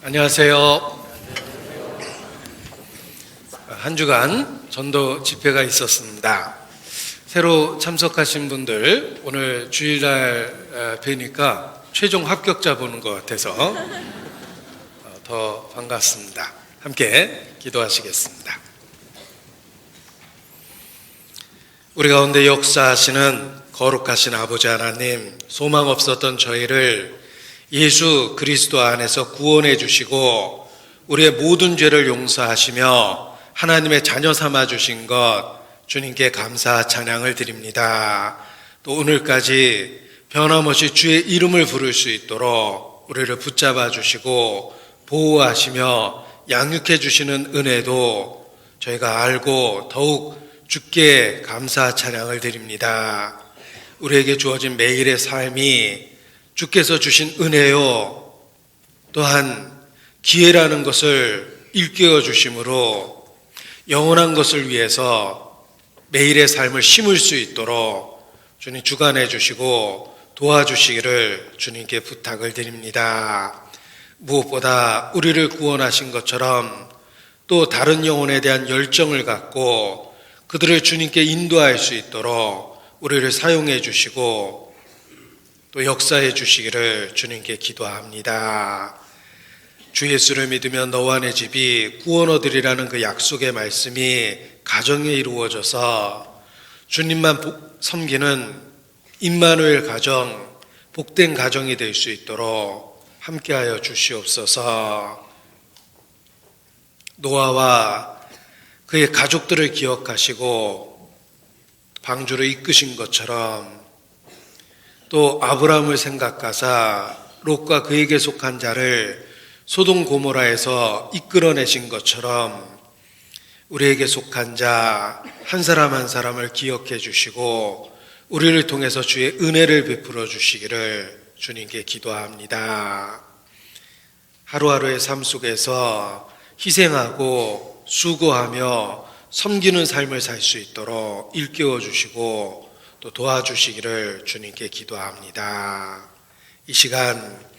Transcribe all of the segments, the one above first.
안녕하세요. 한 주간 전도 집회가 있었습니다. 새로 참석하신 분들 오늘 주일날 뵈니까 최종 합격자 보는 것 같아서 더 반갑습니다. 함께 기도하시겠습니다. 우리 가운데 역사하시는 거룩하신 아버지 하나님, 소망 없었던 저희를 예수 그리스도 안에서 구원해 주시고 우리의 모든 죄를 용서하시며 하나님의 자녀 삼아 주신 것 주님께 감사 찬양을 드립니다. 또 오늘까지 변함없이 주의 이름을 부를 수 있도록 우리를 붙잡아 주시고 보호하시며 양육해 주시는 은혜도 저희가 알고 더욱 주께 감사 찬양을 드립니다. 우리에게 주어진 매일의 삶이 주께서 주신 은혜요 또한 기회라는 것을 일깨워 주심으로 영원한 것을 위해서 매일의 삶을 심을 수 있도록 주님 주관해 주시고 도와주시기를 주님께 부탁을 드립니다. 무엇보다 우리를 구원하신 것처럼 또 다른 영혼에 대한 열정을 갖고 그들을 주님께 인도할 수 있도록 우리를 사용해 주시고 또 역사해 주시기를 주님께 기도합니다. 주 예수를 믿으면 너와 내 집이 구원 얻으리라는 그 약속의 말씀이 가정에 이루어져서 주님만 섬기는 임마누엘 가정, 복된 가정이 될 수 있도록 함께하여 주시옵소서. 노아와 그의 가족들을 기억하시고 방주를 이끄신 것처럼 또 아브라함을 생각하사 롯과 그에게 속한 자를 소돔 고모라에서 이끌어내신 것처럼 우리에게 속한 자 한 사람 한 사람을 기억해 주시고 우리를 통해서 주의 은혜를 베풀어 주시기를 주님께 기도합니다. 하루하루의 삶 속에서 희생하고 수고하며 섬기는 삶을 살 수 있도록 일깨워 주시고 또 도와주시기를 주님께 기도합니다. 이 시간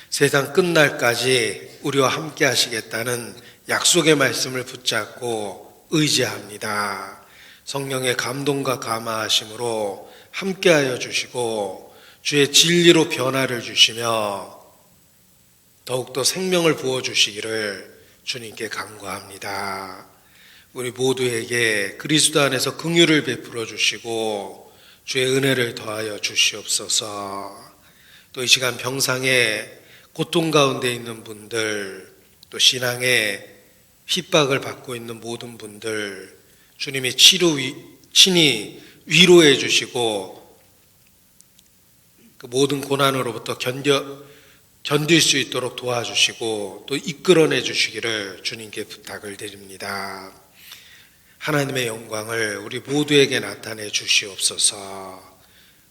세상 끝날까지 우리와 함께 하시겠다는 약속의 말씀을 붙잡고 의지합니다. 성령의 감동과 감화하심으로 함께하여 주시고 주의 진리로 변화를 주시며 더욱더 생명을 부어주시기를 주님께 간구합니다. 우리 모두에게 그리스도 안에서 긍휼을 베풀어 주시고 주의 은혜를 더하여 주시옵소서. 또 이 시간 병상에 고통 가운데 있는 분들, 또 신앙에 핍박을 받고 있는 모든 분들 주님이 친히 위로해 주시고 그 모든 고난으로부터 견딜 수 있도록 도와주시고 또 이끌어내 주시기를 주님께 부탁을 드립니다. 하나님의 영광을 우리 모두에게 나타내 주시옵소서.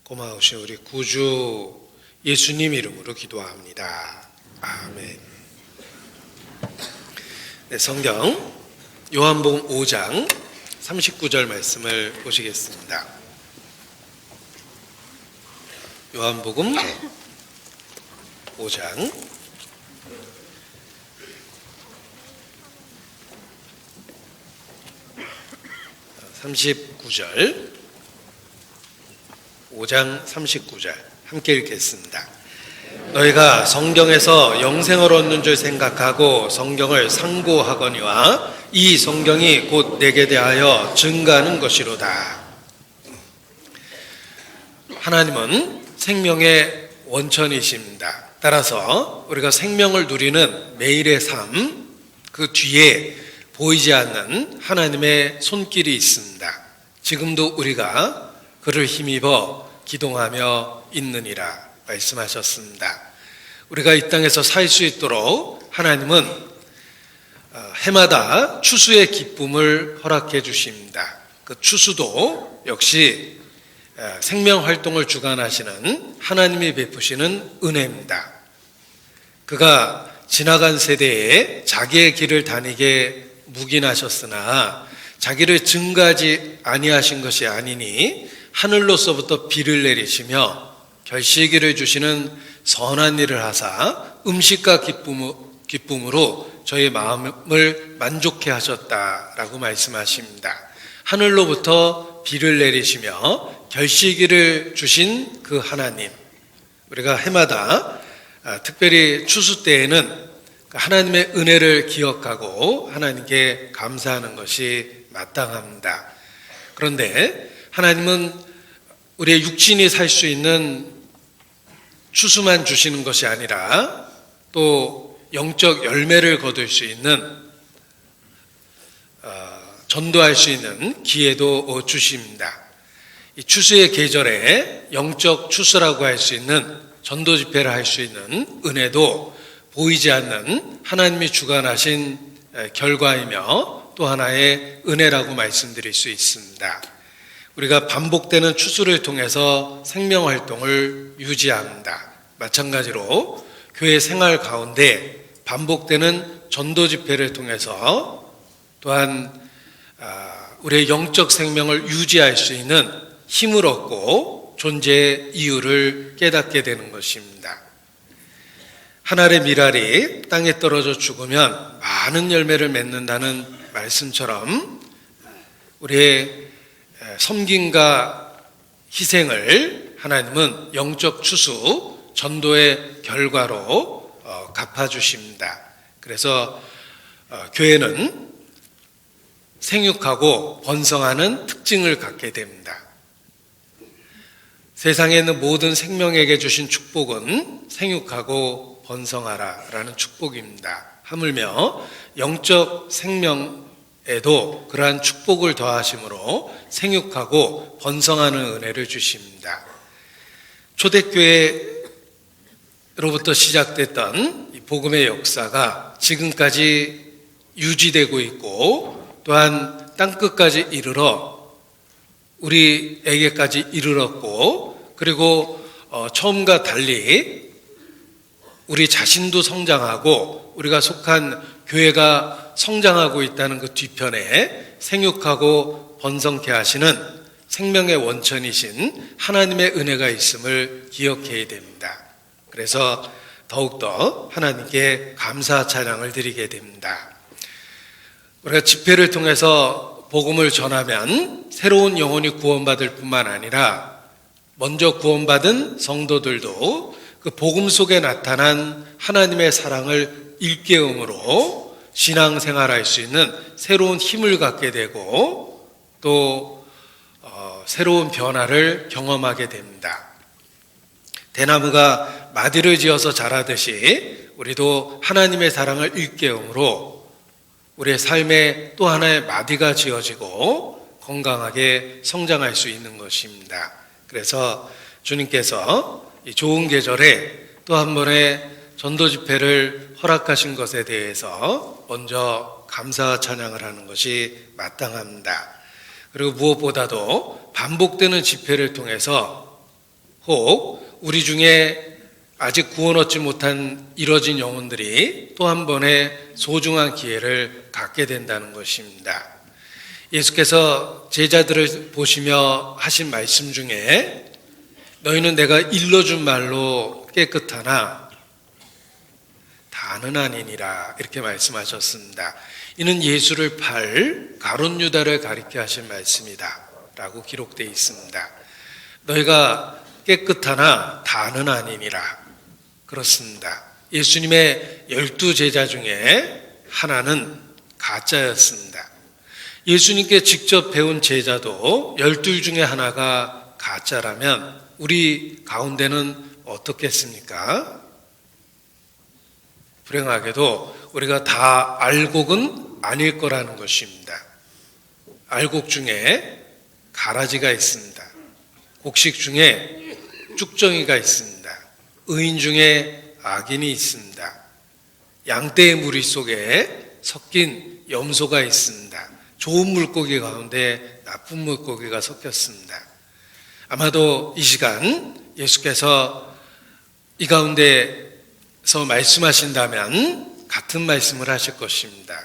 고마우신 우리 구주 예수님 이름으로 기도합니다. 아멘. 네, 성경 요한복음 5장 39절 말씀을 보시겠습니다. 요한복음 5장 39절 5장 39절 함께 읽겠습니다. 너희가 성경에서 영생을 얻는 줄 생각하고 성경을 상고하거니와 이 성경이 곧 내게 대하여 증가하는 것이로다. 하나님은 생명의 원천이십니다. 따라서 우리가 생명을 누리는 매일의 삶, 그 뒤에 보이지 않는 하나님의 손길이 있습니다. 지금도 우리가 그를 힘입어 기동하며 있느니라 말씀하셨습니다. 우리가 이 땅에서 살 수 있도록 하나님은 해마다 추수의 기쁨을 허락해 주십니다. 그 추수도 역시 생명활동을 주관하시는 하나님이 베푸시는 은혜입니다. 그가 지나간 세대에 자기의 길을 다니게 묵인하셨으나 자기를 증가하지 아니하신 것이 아니니 하늘로서부터 비를 내리시며 결실기를 주시는 선한 일을 하사 음식과 기쁨으로 저희 마음을 만족해 하셨다라고 말씀하십니다. 하늘로부터 비를 내리시며 결실기를 주신 그 하나님, 우리가 해마다 특별히 추수 때에는 하나님의 은혜를 기억하고 하나님께 감사하는 것이 마땅합니다. 그런데 하나님은 우리의 육신이 살 수 있는 추수만 주시는 것이 아니라 또 영적 열매를 거둘 수 있는 전도할 수 있는 기회도 주십니다. 이 추수의 계절에 영적 추수라고 할 수 있는 전도 집회를 할 수 있는 은혜도 보이지 않는 하나님이 주관하신 결과이며 또 하나의 은혜라고 말씀드릴 수 있습니다. 우리가 반복되는 추수를 통해서 생명활동을 유지합니다. 마찬가지로 교회 생활 가운데 반복되는 전도 집회를 통해서 또한 우리의 영적 생명을 유지할 수 있는 힘을 얻고 존재의 이유를 깨닫게 되는 것입니다. 한 알의 밀알이 땅에 떨어져 죽으면 많은 열매를 맺는다는 말씀처럼 우리의 섬김과 희생을 하나님은 영적 추수, 전도의 결과로 갚아주십니다. 그래서 교회는 생육하고 번성하는 특징을 갖게 됩니다. 세상에 있는 모든 생명에게 주신 축복은 생육하고 번성하라 라는 축복입니다. 하물며 영적 생명에도 그러한 축복을 더하심으로 생육하고 번성하는 은혜를 주십니다. 초대교회로부터 시작됐던 이 복음의 역사가 지금까지 유지되고 있고 또한 땅끝까지 이르러 우리에게까지 이르렀고 그리고 처음과 달리 우리 자신도 성장하고 우리가 속한 교회가 성장하고 있다는 그 뒤편에 생육하고 번성케 하시는 생명의 원천이신 하나님의 은혜가 있음을 기억해야 됩니다. 그래서 더욱더 하나님께 감사 찬양을 드리게 됩니다. 우리가 집회를 통해서 복음을 전하면 새로운 영혼이 구원받을 뿐만 아니라 먼저 구원받은 성도들도 그 복음 속에 나타난 하나님의 사랑을 일깨움으로 신앙생활할 수 있는 새로운 힘을 갖게 되고 또 새로운 변화를 경험하게 됩니다. 대나무가 마디를 지어서 자라듯이 우리도 하나님의 사랑을 일깨움으로 우리의 삶에 또 하나의 마디가 지어지고 건강하게 성장할 수 있는 것입니다. 그래서 주님께서 이 좋은 계절에 또 한 번의 전도 집회를 허락하신 것에 대해서 먼저 감사 찬양을 하는 것이 마땅합니다. 그리고 무엇보다도 반복되는 집회를 통해서 혹 우리 중에 아직 구원 얻지 못한 이뤄진 영혼들이 또 한 번의 소중한 기회를 갖게 된다는 것입니다. 예수께서 제자들을 보시며 하신 말씀 중에 너희는 내가 일러준 말로 깨끗하나 다는 아니니라 이렇게 말씀하셨습니다. 이는 예수를 팔 가룟 유다를 가리켜 하신 말씀이다 라고 기록되어 있습니다. 너희가 깨끗하나 다는 아니니라. 그렇습니다. 예수님의 12제자 중에 하나는 가짜였습니다. 예수님께 직접 배운 제자도 12 중에 하나가 가짜라면 우리 가운데는 어떻겠습니까? 불행하게도 우리가 다 알곡은 아닐 거라는 것입니다. 알곡 중에 가라지가 있습니다. 곡식 중에 쭉정이가 있습니다. 의인 중에 악인이 있습니다. 양떼의 무리 속에 섞인 염소가 있습니다. 좋은 물고기 가운데 나쁜 물고기가 섞였습니다. 아마도 이 시간 예수께서 이 가운데서 말씀하신다면 같은 말씀을 하실 것입니다.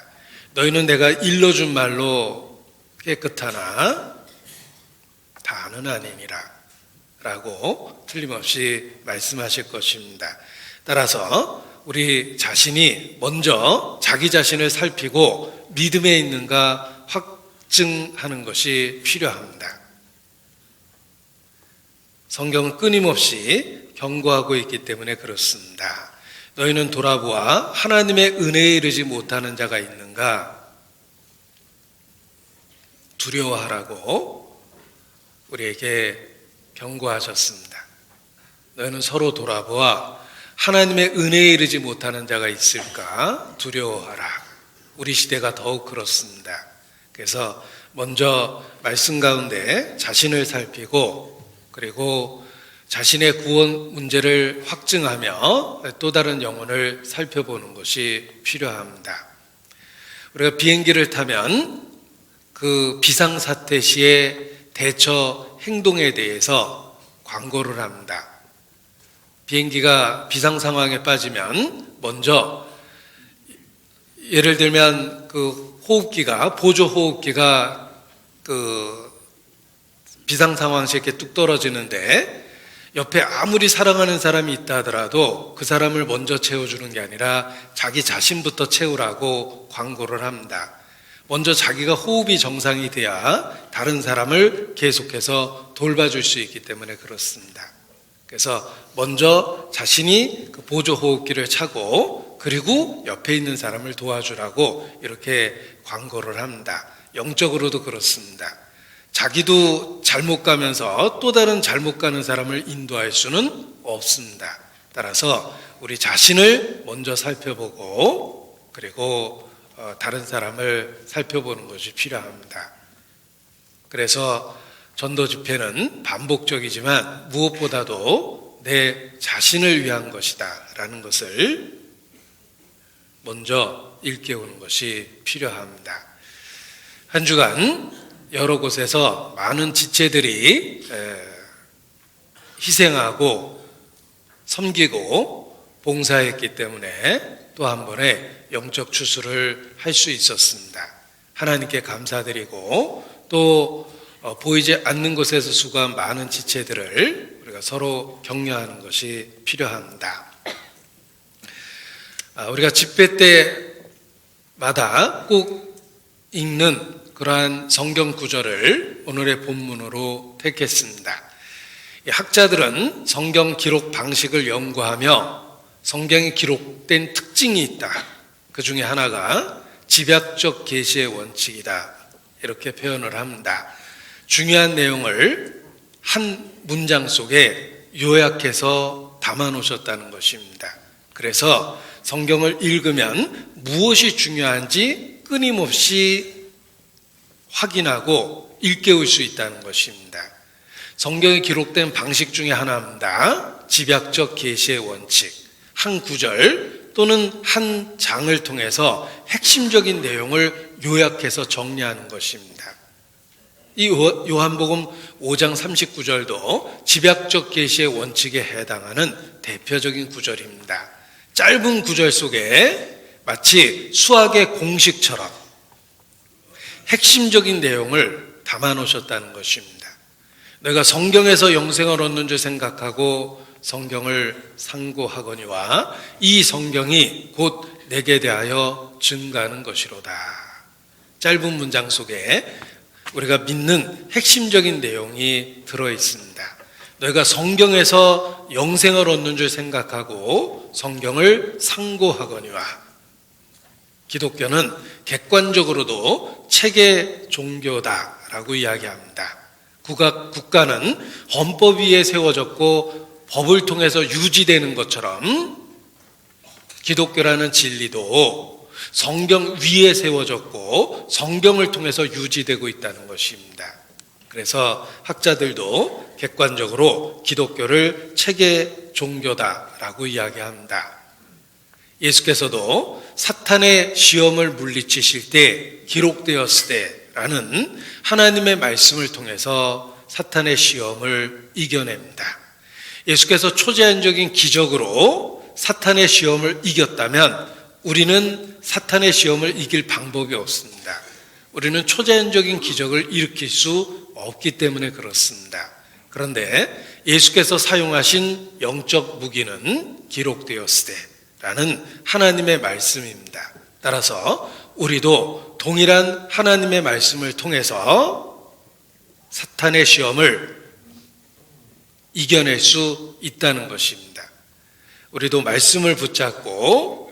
너희는 내가 일러준 말로 깨끗하나 다는 아니니라 라고 틀림없이 말씀하실 것입니다. 따라서 우리 자신이 먼저 자기 자신을 살피고 믿음에 있는가 확증하는 것이 필요합니다. 성경은 끊임없이 경고하고 있기 때문에 그렇습니다. 너희는 돌아보아 하나님의 은혜에 이르지 못하는 자가 있는가 두려워하라고 우리에게 경고하셨습니다. 너희는 서로 돌아보아 하나님의 은혜에 이르지 못하는 자가 있을까 두려워하라. 우리 시대가 더욱 그렇습니다. 그래서 먼저 말씀 가운데 자신을 살피고 그리고 자신의 구원 문제를 확증하며 또 다른 영혼을 살펴보는 것이 필요합니다. 우리가 비행기를 타면 그 비상사태 시의 대처 행동에 대해서 광고를 합니다. 비행기가 비상 상황에 빠지면 먼저 예를 들면 그 호흡기가 보조 호흡기가 그 비상 상황 시에 이렇게 뚝 떨어지는데 옆에 아무리 사랑하는 사람이 있다 하더라도 그 사람을 먼저 채워주는 게 아니라 자기 자신부터 채우라고 권고를 합니다. 먼저 자기가 호흡이 정상이 돼야 다른 사람을 계속해서 돌봐줄 수 있기 때문에 그렇습니다. 그래서 먼저 자신이 그 보조 호흡기를 차고 그리고 옆에 있는 사람을 도와주라고 이렇게 권고를 합니다. 영적으로도 그렇습니다. 자기도 잘못 가면서 또 다른 잘못 가는 사람을 인도할 수는 없습니다. 따라서 우리 자신을 먼저 살펴보고 그리고 다른 사람을 살펴보는 것이 필요합니다. 그래서 전도 집회는 반복적이지만 무엇보다도 내 자신을 위한 것이다 라는 것을 먼저 일깨우는 것이 필요합니다. 한 주간 여러 곳에서 많은 지체들이 희생하고 섬기고 봉사했기 때문에 또 한 번의 영적 추수를 할 수 있었습니다. 하나님께 감사드리고 또 보이지 않는 곳에서 수고한 많은 지체들을 우리가 서로 격려하는 것이 필요합니다. 우리가 집회 때마다 꼭 읽는 그러한 성경 구절을 오늘의 본문으로 택했습니다. 학자들은 성경 기록 방식을 연구하며 성경에 기록된 특징이 있다. 그 중에 하나가 집약적 계시의 원칙이다. 이렇게 표현을 합니다. 중요한 내용을 한 문장 속에 요약해서 담아 놓으셨다는 것입니다. 그래서 성경을 읽으면 무엇이 중요한지 끊임없이 확인하고 일깨울 수 있다는 것입니다. 성경에 기록된 방식 중에 하나입니다. 집약적 계시의 원칙. 한 구절 또는 한 장을 통해서 핵심적인 내용을 요약해서 정리하는 것입니다. 이 요한복음 5장 39절도 집약적 계시의 원칙에 해당하는 대표적인 구절입니다. 짧은 구절 속에 마치 수학의 공식처럼 핵심적인 내용을 담아 놓으셨다는 것입니다. 내가 성경에서 영생을 얻는 줄 생각하고 성경을 상고하거니와 이 성경이 곧 내게 대하여 증가하는 것이로다. 짧은 문장 속에 우리가 믿는 핵심적인 내용이 들어 있습니다. 너희가 성경에서 영생을 얻는 줄 생각하고 성경을 상고하거니와. 기독교는 객관적으로도 체계 종교다라고 이야기합니다. 국가는 헌법 위에 세워졌고 법을 통해서 유지되는 것처럼 기독교라는 진리도 성경 위에 세워졌고 성경을 통해서 유지되고 있다는 것입니다. 그래서 학자들도 객관적으로 기독교를 체계 종교다라고 이야기합니다. 예수께서도 사탄의 시험을 물리치실 때 기록되었을 때라는 하나님의 말씀을 통해서 사탄의 시험을 이겨냅니다. 예수께서 초자연적인 기적으로 사탄의 시험을 이겼다면 우리는 사탄의 시험을 이길 방법이 없습니다. 우리는 초자연적인 기적을 일으킬 수 없기 때문에 그렇습니다. 그런데 예수께서 사용하신 영적 무기는 기록되었을 때라는 하나님의 말씀입니다. 따라서 우리도 동일한 하나님의 말씀을 통해서 사탄의 시험을 이겨낼 수 있다는 것입니다. 우리도 말씀을 붙잡고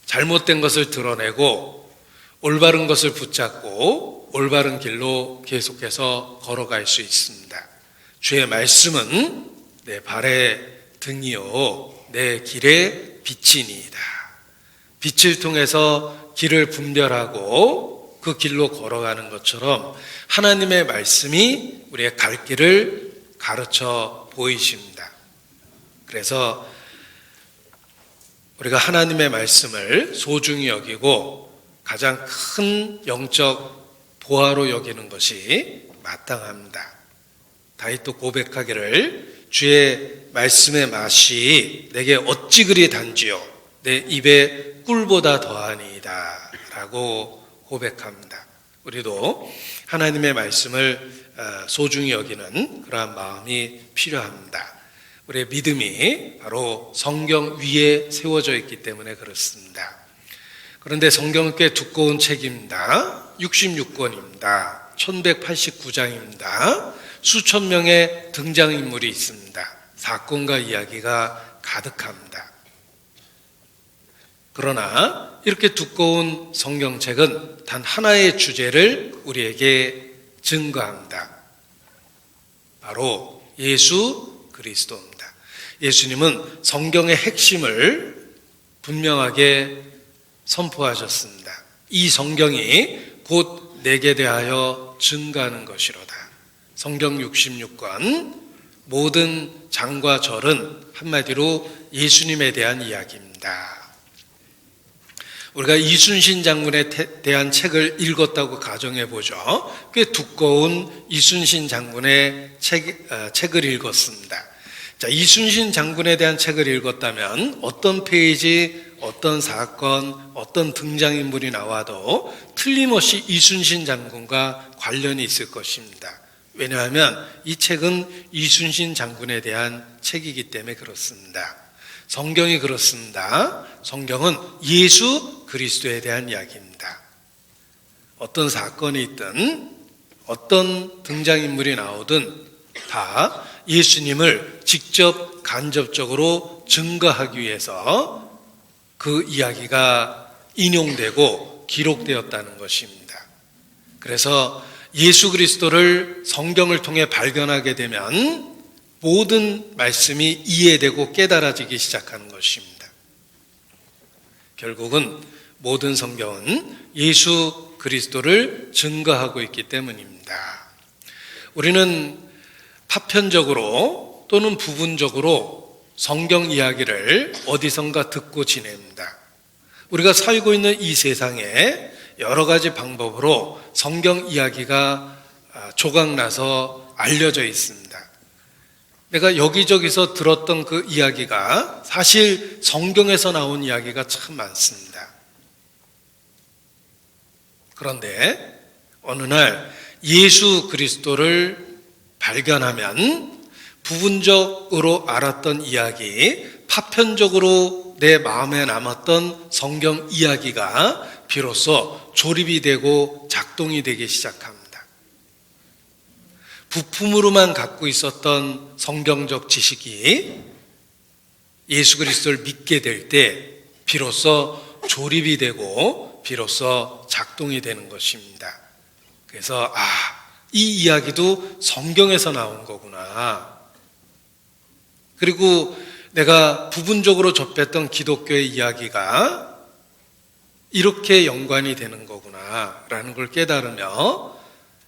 잘못된 것을 드러내고 올바른 것을 붙잡고 올바른 길로 계속해서 걸어갈 수 있습니다. 주의 말씀은 내 발의 등이요 내 길의 빛이니이다. 빛을 통해서 길을 분별하고 그 길로 걸어가는 것처럼 하나님의 말씀이 우리의 갈 길을 가르쳐 보이십니다. 그래서 우리가 하나님의 말씀을 소중히 여기고 가장 큰 영적 보화로 여기는 것이 마땅합니다. 다윗도 고백하기를 주의 말씀의 맛이 내게 어찌 그리 단지요 내 입에 꿀보다 더하니이다 라고 고백합니다. 우리도 하나님의 말씀을 소중히 여기는 그러한 마음이 필요합니다. 우리의 믿음이 바로 성경 위에 세워져 있기 때문에 그렇습니다. 그런데 성경은 꽤 두꺼운 책입니다. 66권입니다. 1189장입니다. 수천 명의 등장인물이 있습니다. 사건과 이야기가 가득합니다. 그러나 이렇게 두꺼운 성경책은 단 하나의 주제를 우리에게 증거합니다. 바로 예수 그리스도입니다. 예수님은 성경의 핵심을 분명하게 선포하셨습니다. 이 성경이 곧 내게 대하여 증거하는 것이로다. 성경 66권 모든 장과 절은 한마디로 예수님에 대한 이야기입니다. 우리가 이순신 장군에 대한 책을 읽었다고 가정해 보죠. 꽤 두꺼운 이순신 장군의 책을 읽었습니다. 자, 이순신 장군에 대한 책을 읽었다면 어떤 페이지, 어떤 사건, 어떤 등장인물이 나와도 틀림없이 이순신 장군과 관련이 있을 것입니다. 왜냐하면 이 책은 이순신 장군에 대한 책이기 때문에 그렇습니다. 성경이 그렇습니다. 성경은 예수 그리스도에 대한 이야기입니다. 어떤 사건이 있든 어떤 등장인물이 나오든 다 예수님을 직접 간접적으로 증거하기 위해서 그 이야기가 인용되고 기록되었다는 것입니다. 그래서 예수 그리스도를 성경을 통해 발견하게 되면 모든 말씀이 이해되고 깨달아지기 시작하는 것입니다. 결국은 모든 성경은 예수 그리스도를 증거하고 있기 때문입니다. 우리는 파편적으로 또는 부분적으로 성경 이야기를 어디선가 듣고 지냅니다. 우리가 살고 있는 이 세상에 여러 가지 방법으로 성경 이야기가 조각나서 알려져 있습니다. 내가 여기저기서 들었던 그 이야기가 사실 성경에서 나온 이야기가 참 많습니다. 그런데 어느 날 예수 그리스도를 발견하면 부분적으로 알았던 이야기, 파편적으로 내 마음에 남았던 성경 이야기가 비로소 조립이 되고 작동이 되기 시작합니다. 부품으로만 갖고 있었던 성경적 지식이 예수 그리스도를 믿게 될 때 비로소 조립이 되고 비로소 작동이 되는 것입니다. 그래서 이 이야기도 성경에서 나온 거구나. 그리고 내가 부분적으로 접했던 기독교의 이야기가 이렇게 연관이 되는 거구나 라는 걸 깨달으며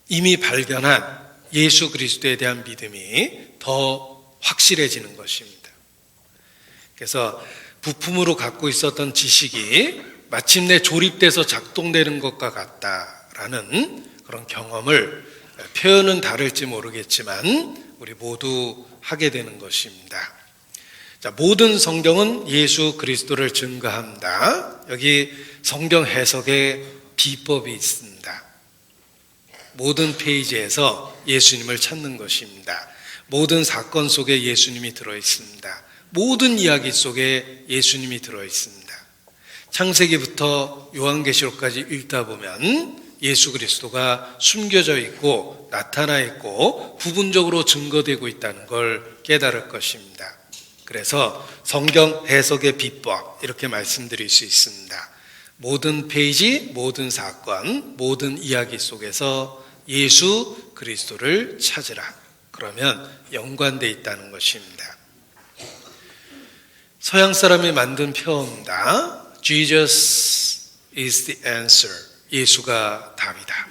이미 발견한 예수 그리스도에 대한 믿음이 더 확실해지는 것입니다. 그래서 부품으로 갖고 있었던 지식이 마침내 조립돼서 작동되는 것과 같다라는 그런 경험을 표현은 다를지 모르겠지만 우리 모두 하게 되는 것입니다. 자, 모든 성경은 예수 그리스도를 증거합니다. 여기 성경 해석의 비법이 있습니다. 모든 페이지에서 예수님을 찾는 것입니다. 모든 사건 속에 예수님이 들어있습니다. 모든 이야기 속에 예수님이 들어있습니다. 창세기부터 요한계시록까지 읽다 보면 예수 그리스도가 숨겨져 있고 나타나 있고 부분적으로 증거되고 있다는 걸 깨달을 것입니다. 그래서 성경 해석의 비법 이렇게 말씀드릴 수 있습니다. 모든 페이지, 모든 사건, 모든 이야기 속에서 예수 그리스도를 찾으라. 그러면 연관되어 있다는 것입니다. 서양 사람이 만든 표어입니다. Jesus is the answer. 예수가 답이다.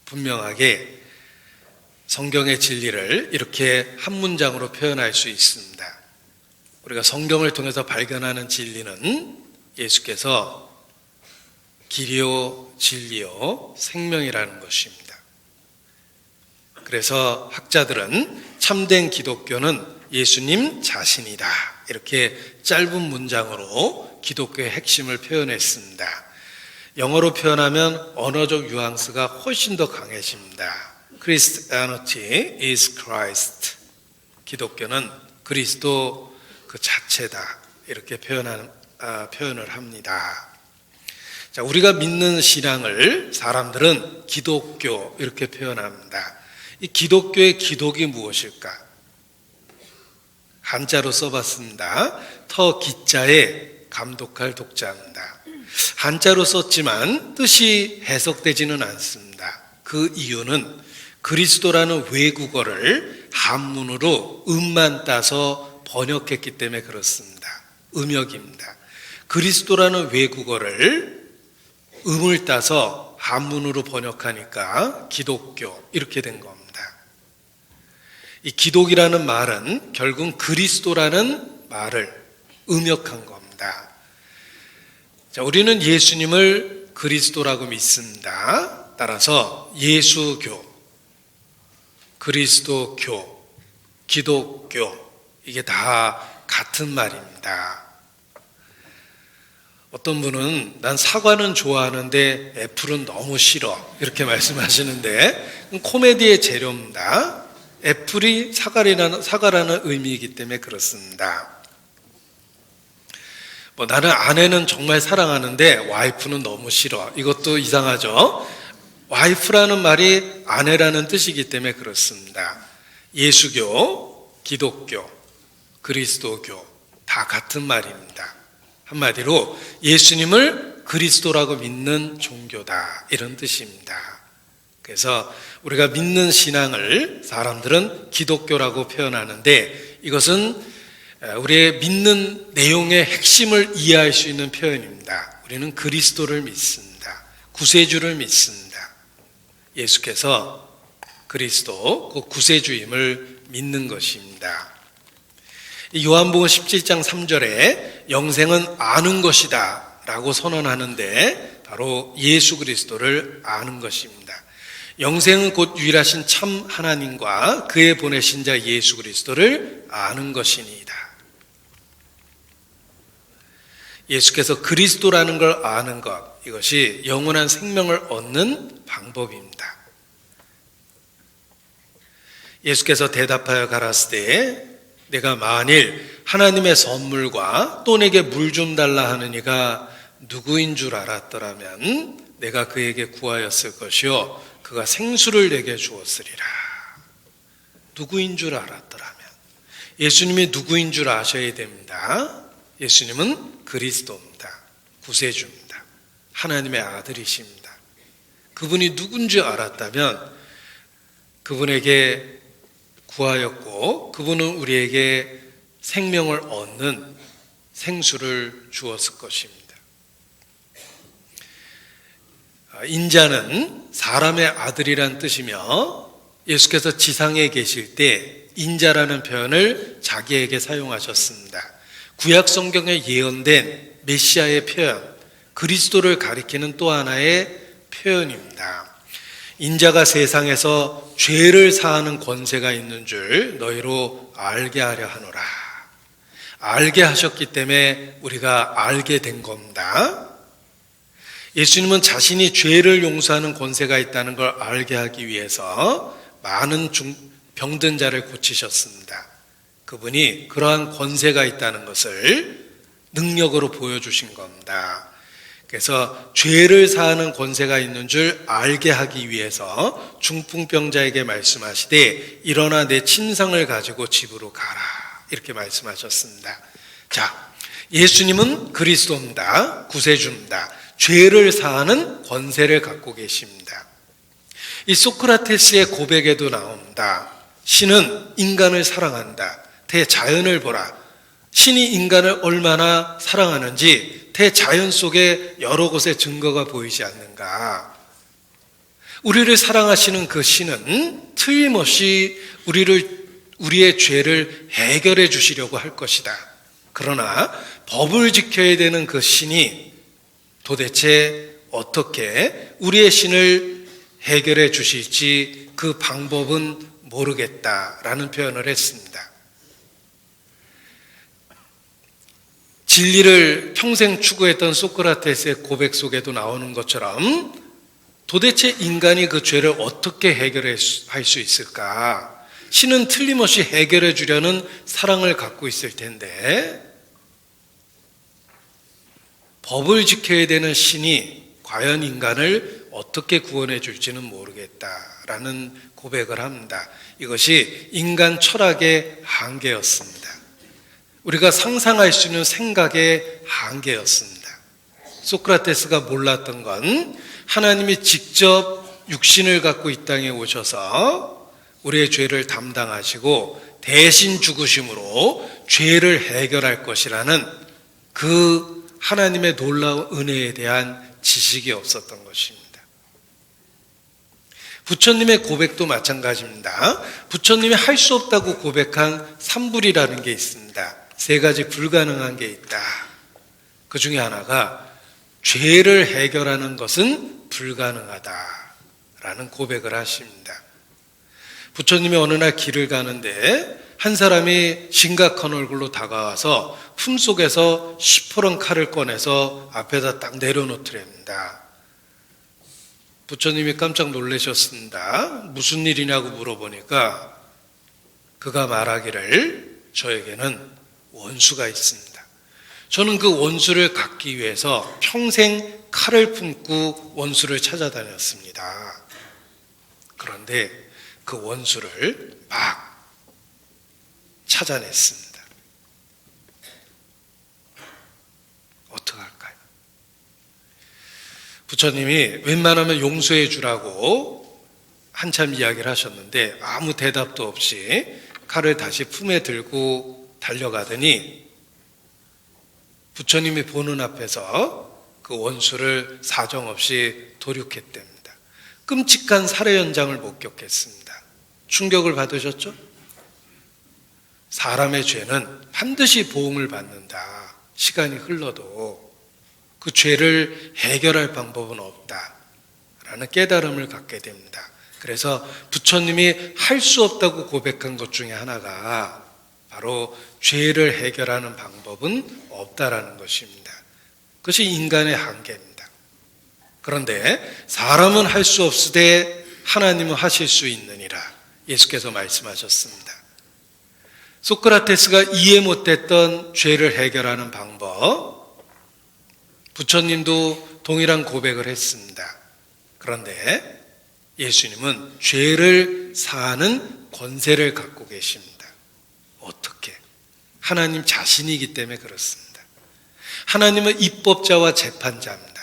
분명하게 성경의 진리를 이렇게 한 문장으로 표현할 수 있습니다. 우리가 성경을 통해서 발견하는 진리는 예수께서 길이요 진리요 생명이라는 것입니다. 그래서 학자들은 참된 기독교는 예수님 자신이다. 이렇게 짧은 문장으로 기독교의 핵심을 표현했습니다. 영어로 표현하면 언어적 뉘앙스가 훨씬 더 강해집니다. Christianity is Christ. 기독교는 그리스도 그 자체다. 이렇게 표현을 합니다. 자, 우리가 믿는 신앙을 사람들은 기독교 이렇게 표현합니다. 이 기독교의 기독이 무엇일까? 한자로 써봤습니다. 터 기자에 감독할 독자입니다. 한자로 썼지만 뜻이 해석되지는 않습니다. 그 이유는 그리스도라는 외국어를 한문으로 음만 따서 번역했기 때문에 그렇습니다. 음역입니다. 그리스도라는 외국어를 음을 따서 한문으로 번역하니까 기독교 이렇게 된 겁니다. 이 기독이라는 말은 결국 그리스도라는 말을 음역한 겁니다. 자, 우리는 예수님을 그리스도라고 믿습니다. 따라서 예수교, 그리스도교, 기독교 이게 다 같은 말입니다. 어떤 분은 난 사과는 좋아하는데 애플은 너무 싫어 이렇게 말씀하시는데 코미디의 재료입니다. 애플이 사과라는 의미이기 때문에 그렇습니다. 나는 아내는 정말 사랑하는데 와이프는 너무 싫어. 이것도 이상하죠? 와이프라는 말이 아내라는 뜻이기 때문에 그렇습니다. 예수교, 기독교, 그리스도교 다 같은 말입니다. 한마디로 예수님을 그리스도라고 믿는 종교다 이런 뜻입니다. 그래서 우리가 믿는 신앙을 사람들은 기독교라고 표현하는데 이것은 우리의 믿는 내용의 핵심을 이해할 수 있는 표현입니다. 우리는 그리스도를 믿습니다. 구세주를 믿습니다. 예수께서 그리스도, 그 구세주임을 믿는 것입니다. 요한복음 17장 3절에 영생은 아는 것이다 라고 선언하는데 바로 예수 그리스도를 아는 것입니다. 영생은 곧 유일하신 참 하나님과 그의 보내신 자 예수 그리스도를 아는 것이니이다. 예수께서 그리스도라는 걸 아는 것, 이것이 영원한 생명을 얻는 방법입니다. 예수께서 대답하여 가라사대 내가 만일 하나님의 선물과 또 내게 물 좀 달라 하는 이가 누구인 줄 알았더라면 내가 그에게 구하였을 것이요 그가 생수를 내게 주었으리라. 누구인 줄 알았더라면 예수님이 누구인 줄 아셔야 됩니다. 예수님은 그리스도입니다. 구세주입니다. 하나님의 아들이십니다. 그분이 누군지 알았다면 그분에게 구하였고 그분은 우리에게 생명을 얻는 생수를 주었을 것입니다. 인자는 사람의 아들이란 뜻이며 예수께서 지상에 계실 때 인자라는 표현을 자기에게 사용하셨습니다. 구약 성경에 예언된 메시아의 표현, 그리스도를 가리키는 또 하나의 표현입니다. 인자가 세상에서 죄를 사하는 권세가 있는 줄 너희로 알게 하려 하노라. 알게 하셨기 때문에 우리가 알게 된 겁니다. 예수님은 자신이 죄를 용서하는 권세가 있다는 걸 알게 하기 위해서 많은 병든 자를 고치셨습니다. 그분이 그러한 권세가 있다는 것을 능력으로 보여주신 겁니다. 그래서 죄를 사하는 권세가 있는 줄 알게 하기 위해서 중풍병자에게 말씀하시되 일어나 내 침상을 가지고 집으로 가라 이렇게 말씀하셨습니다. 자, 예수님은 그리스도입니다. 구세주입니다. 죄를 사하는 권세를 갖고 계십니다. 이 소크라테스의 고백에도 나옵니다. 신은 인간을 사랑한다. 대자연을 보라. 신이 인간을 얼마나 사랑하는지 대자연 속에 여러 곳에 증거가 보이지 않는가. 우리를 사랑하시는 그 신은 틀림없이 우리의 죄를 해결해 주시려고 할 것이다. 그러나 법을 지켜야 되는 그 신이 도대체 어떻게 우리의 신을 해결해 주실지 그 방법은 모르겠다라는 표현을 했습니다. 진리를 평생 추구했던 소크라테스의 고백 속에도 나오는 것처럼 도대체 인간이 그 죄를 어떻게 해결할 수 있을까? 신은 틀림없이 해결해 주려는 사랑을 갖고 있을 텐데 법을 지켜야 되는 신이 과연 인간을 어떻게 구원해 줄지는 모르겠다라는 고백을 합니다. 이것이 인간 철학의 한계였습니다. 우리가 상상할 수 있는 생각의 한계였습니다. 소크라테스가 몰랐던 건 하나님이 직접 육신을 갖고 이 땅에 오셔서 우리의 죄를 담당하시고 대신 죽으심으로 죄를 해결할 것이라는 그 하나님의 놀라운 은혜에 대한 지식이 없었던 것입니다. 부처님의 고백도 마찬가지입니다. 부처님이 할 수 없다고 고백한 삼불이라는 게 있습니다. 세 가지 불가능한 게 있다. 그 중에 하나가 죄를 해결하는 것은 불가능하다라는 고백을 하십니다. 부처님이 어느 날 길을 가는데 한 사람이 심각한 얼굴로 다가와서 품속에서 시퍼런 칼을 꺼내서 앞에다 딱 내려놓더랍니다. 부처님이 깜짝 놀라셨습니다. 무슨 일이냐고 물어보니까 그가 말하기를 저에게는 원수가 있습니다. 저는 그 원수를 갚기 위해서 평생 칼을 품고 원수를 찾아다녔습니다. 그런데 그 원수를 막 찾아냈습니다. 어떡할까요? 부처님이 웬만하면 용서해 주라고 한참 이야기를 하셨는데 아무 대답도 없이 칼을 다시 품에 들고 달려가더니 부처님이 보는 앞에서 그 원수를 사정없이 도륙했답니다. 끔찍한 살해 현장을 목격했습니다. 충격을 받으셨죠? 사람의 죄는 반드시 보응을 받는다. 시간이 흘러도 그 죄를 해결할 방법은 없다라는 깨달음을 갖게 됩니다. 그래서 부처님이 할 수 없다고 고백한 것 중에 하나가 바로 죄를 해결하는 방법은 없다라는 것입니다. 그것이 인간의 한계입니다. 그런데 사람은 할 수 없으되 하나님은 하실 수 있느니라 예수께서 말씀하셨습니다. 소크라테스가 이해 못했던 죄를 해결하는 방법, 부처님도 동일한 고백을 했습니다. 그런데 예수님은 죄를 사하는 권세를 갖고 계십니다. 어떻게? 하나님 자신이기 때문에 그렇습니다. 하나님은 입법자와 재판자입니다.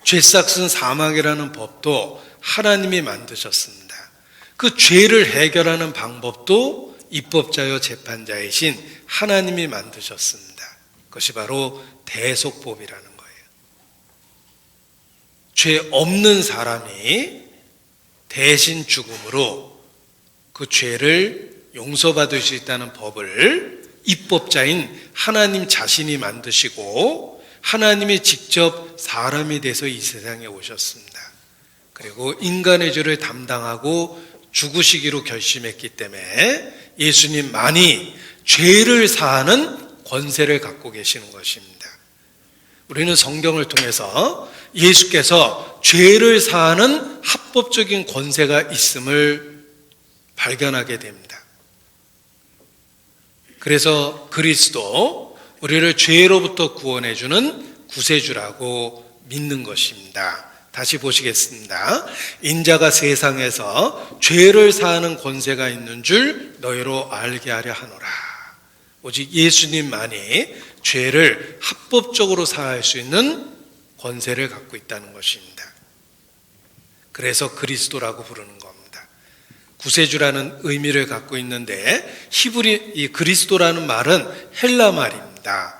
죄싹은 사망이라는 법도 하나님이 만드셨습니다. 그 죄를 해결하는 방법도 입법자여 재판자이신 하나님이 만드셨습니다. 그것이 바로 대속법이라는 거예요. 죄 없는 사람이 대신 죽음으로 그 죄를 용서받을 수 있다는 법을 입법자인 하나님 자신이 만드시고 하나님이 직접 사람이 돼서 이 세상에 오셨습니다. 그리고 인간의 죄를 담당하고 죽으시기로 결심했기 때문에 예수님만이 죄를 사하는 권세를 갖고 계시는 것입니다. 우리는 성경을 통해서 예수께서 죄를 사하는 합법적인 권세가 있음을 발견하게 됩니다. 그래서 그리스도 우리를 죄로부터 구원해주는 구세주라고 믿는 것입니다. 다시 보시겠습니다. 인자가 세상에서 죄를 사하는 권세가 있는 줄 너희로 알게 하려 하노라. 오직 예수님만이 죄를 합법적으로 사할 수 있는 권세를 갖고 있다는 것입니다. 그래서 그리스도라고 부르는 겁니다. 구세주라는 의미를 갖고 있는데 이 그리스도라는 말은 헬라 말입니다.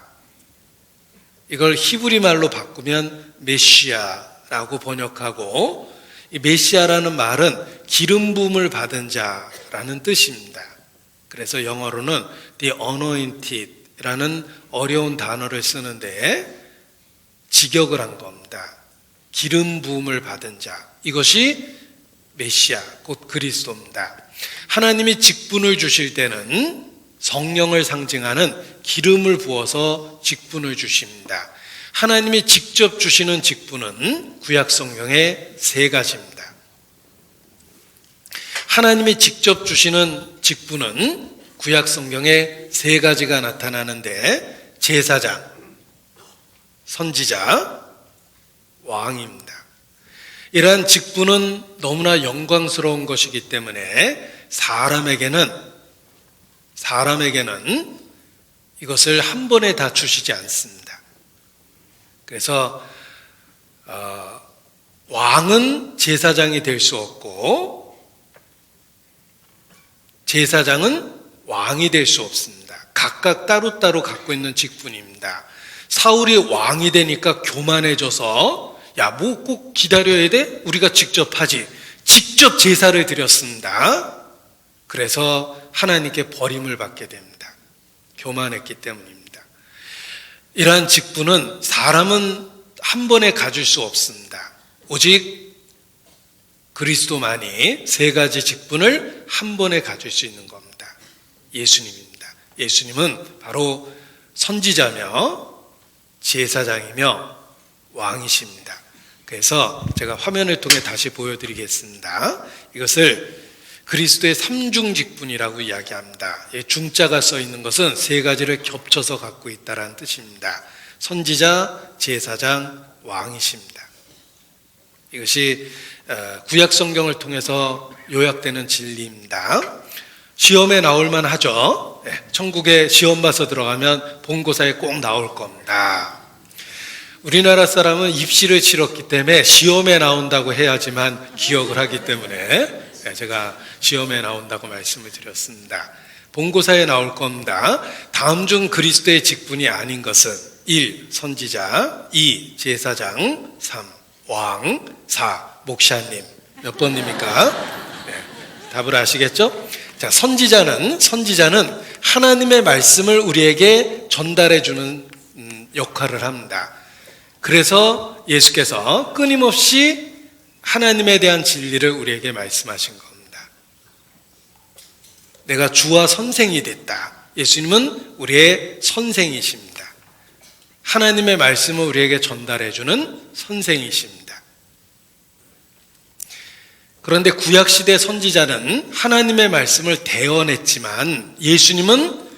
이걸 히브리 말로 바꾸면 메시아라고 번역하고 이 메시아라는 말은 기름 부음을 받은 자라는 뜻입니다. 그래서 영어로는 the anointed라는 어려운 단어를 쓰는데 직역을 한 겁니다. 기름 부음을 받은 자. 이것이 메시아, 곧 그리스도입니다. 하나님이 직분을 주실 때는 성령을 상징하는 기름을 부어서 직분을 주십니다. 하나님이 직접 주시는 직분은 구약 성경에 세 가지입니다. 하나님이 직접 주시는 직분은 구약 성경에 세 가지가 나타나는데 제사장, 선지자, 왕입니다. 이러한 직분은 너무나 영광스러운 것이기 때문에 사람에게는 이것을 한 번에 다 주시지 않습니다. 그래서 왕은 제사장이 될 수 없고 제사장은 왕이 될 수 없습니다. 각각 따로따로 갖고 있는 직분입니다. 사울이 왕이 되니까 교만해져서 야, 뭐 꼭 기다려야 돼? 우리가 직접 하지. 직접 제사를 드렸습니다. 그래서 하나님께 버림을 받게 됩니다. 교만했기 때문입니다. 이러한 직분은 사람은 한 번에 가질 수 없습니다. 오직 그리스도만이 세 가지 직분을 한 번에 가질 수 있는 겁니다. 예수님입니다. 예수님은 바로 선지자며 제사장이며 왕이십니다. 그래서 제가 화면을 통해 다시 보여드리겠습니다. 이것을 그리스도의 삼중 직분이라고 이야기합니다. 중자가 써 있는 것은 세 가지를 겹쳐서 갖고 있다는 뜻입니다. 선지자, 제사장, 왕이십니다. 이것이 구약 성경을 통해서 요약되는 진리입니다. 시험에 나올 만하죠. 천국에 시험 봐서 들어가면 본고사에 꼭 나올 겁니다. 우리나라 사람은 입시를 치렀기 때문에 시험에 나온다고 해야지만 기억을 하기 때문에 제가 시험에 나온다고 말씀을 드렸습니다. 본고사에 나올 겁니다. 다음 중 그리스도의 직분이 아닌 것은 1. 선지자, 2. 제사장, 3. 왕, 4. 목사님. 몇 번입니까? 답을 아시겠죠? 자, 선지자는 하나님의 말씀을 우리에게 전달해 주는 역할을 합니다. 그래서 예수께서 끊임없이 하나님에 대한 진리를 우리에게 말씀하신 겁니다. 내가 주와 선생이 됐다. 예수님은 우리의 선생이십니다. 하나님의 말씀을 우리에게 전달해 주는 선생이십니다. 그런데 구약시대 선지자는 하나님의 말씀을 대언했지만 예수님은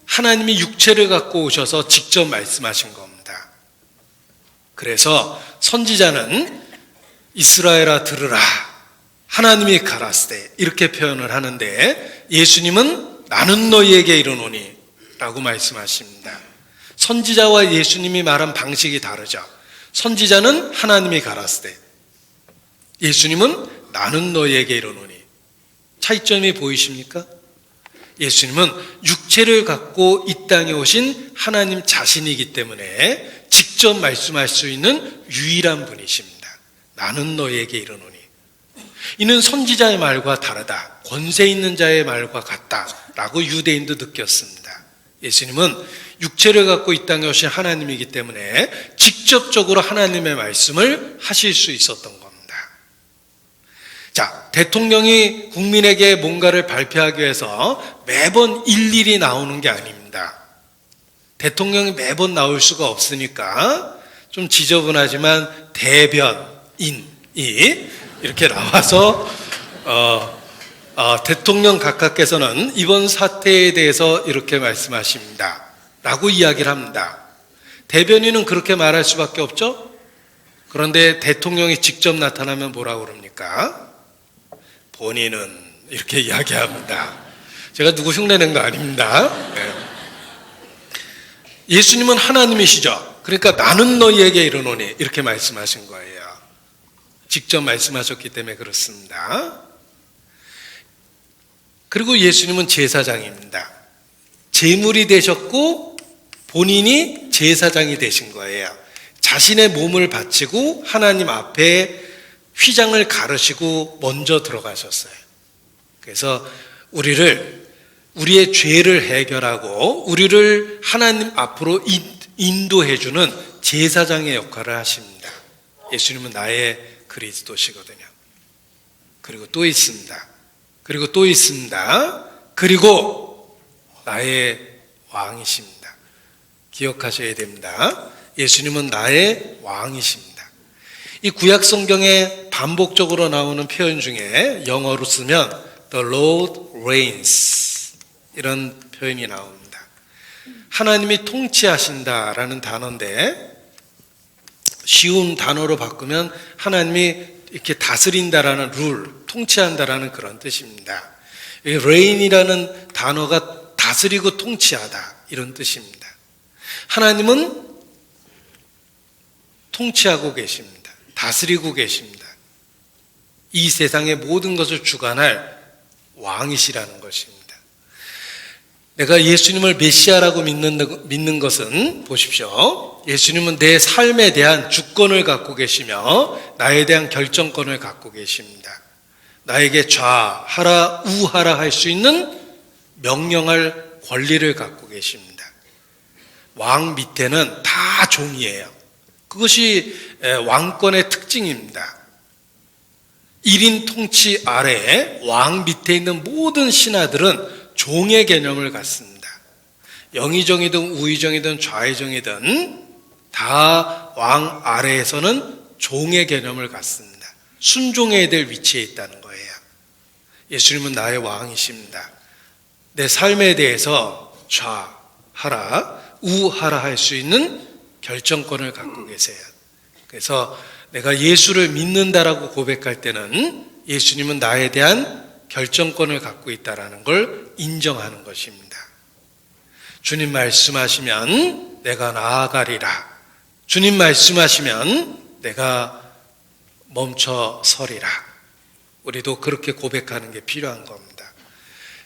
하나님이 육체를 갖고 오셔서 직접 말씀하신 겁니다. 그래서 선지자는 이스라엘아 들으라 하나님이 가라사대 이렇게 표현을 하는데 예수님은 나는 너희에게 이르노니 라고 말씀하십니다. 선지자와 예수님이 말한 방식이 다르죠. 선지자는 하나님이 가라사대, 예수님은 나는 너희에게 이르노니. 차이점이 보이십니까? 예수님은 육체를 갖고 이 땅에 오신 하나님 자신이기 때문에 직접 말씀할 수 있는 유일한 분이십니다. 나는 너희에게 이르노니. 이는 선지자의 말과 다르다. 권세 있는 자의 말과 같다라고 유대인도 느꼈습니다. 예수님은 육체를 갖고 이 땅에 오신 하나님이기 때문에 직접적으로 하나님의 말씀을 하실 수 있었던 겁니다. 자, 대통령이 국민에게 뭔가를 발표하기 위해서 매번 일일이 나오는 게 아닙니다. 대통령이 매번 나올 수가 없으니까 좀 지저분하지만 대변인이 이렇게 나와서 대통령 각하께서는 이번 사태에 대해서 이렇게 말씀하십니다 라고 이야기를 합니다. 대변인은 그렇게 말할 수밖에 없죠. 그런데 대통령이 직접 나타나면 뭐라고 그럽니까? 본인은 이렇게 이야기합니다. 제가 누구 흉내낸 거 아닙니다. 예수님은 하나님이시죠. 그러니까 나는 너희에게 이르노니 이렇게 말씀하신 거예요. 직접 말씀하셨기 때문에 그렇습니다. 그리고 예수님은 제사장입니다. 제물이 되셨고 본인이 제사장이 되신 거예요. 자신의 몸을 바치고 하나님 앞에 휘장을 가르시고 먼저 들어가셨어요. 그래서 우리의 죄를 해결하고 우리를 하나님 앞으로 인도해주는 제사장의 역할을 하십니다. 예수님은 나의 그리스도시거든요. 그리고 또 있습니다. 그리고 나의 왕이십니다. 기억하셔야 됩니다. 예수님은 나의 왕이십니다. 이 구약 성경에 반복적으로 나오는 표현 중에 영어로 쓰면 The Lord reigns 이런 표현이 나옵니다. 하나님이 통치하신다라는 단어인데 쉬운 단어로 바꾸면 하나님이 이렇게 다스린다라는 룰, 통치한다라는 그런 뜻입니다. reign이라는 단어가 다스리고 통치하다 이런 뜻입니다. 하나님은 통치하고 계십니다. 다스리고 계십니다. 이 세상의 모든 것을 주관할 왕이시라는 것입니다. 내가 예수님을 메시아라고 믿는 것은 보십시오. 예수님은 내 삶에 대한 주권을 갖고 계시며 나에 대한 결정권을 갖고 계십니다. 나에게 좌하라 우하라 할 수 있는 명령할 권리를 갖고 계십니다. 왕 밑에는 다 종이에요. 그것이 왕권의 특징입니다. 1인 통치 아래에 왕 밑에 있는 모든 신하들은 종의 개념을 갖습니다. 영의정이든 우의정이든 좌의정이든 다 왕 아래에서는 종의 개념을 갖습니다. 순종해야 될 위치에 있다는 거예요. 예수님은 나의 왕이십니다. 내 삶에 대해서 좌하라 우하라 할 수 있는 결정권을 갖고 계세요. 그래서 내가 예수를 믿는다라고 고백할 때는 예수님은 나에 대한 결정권을 갖고 있다는 걸 인정하는 것입니다. 주님 말씀하시면 내가 나아가리라. 주님 말씀하시면 내가 멈춰 서리라. 우리도 그렇게 고백하는 게 필요한 겁니다.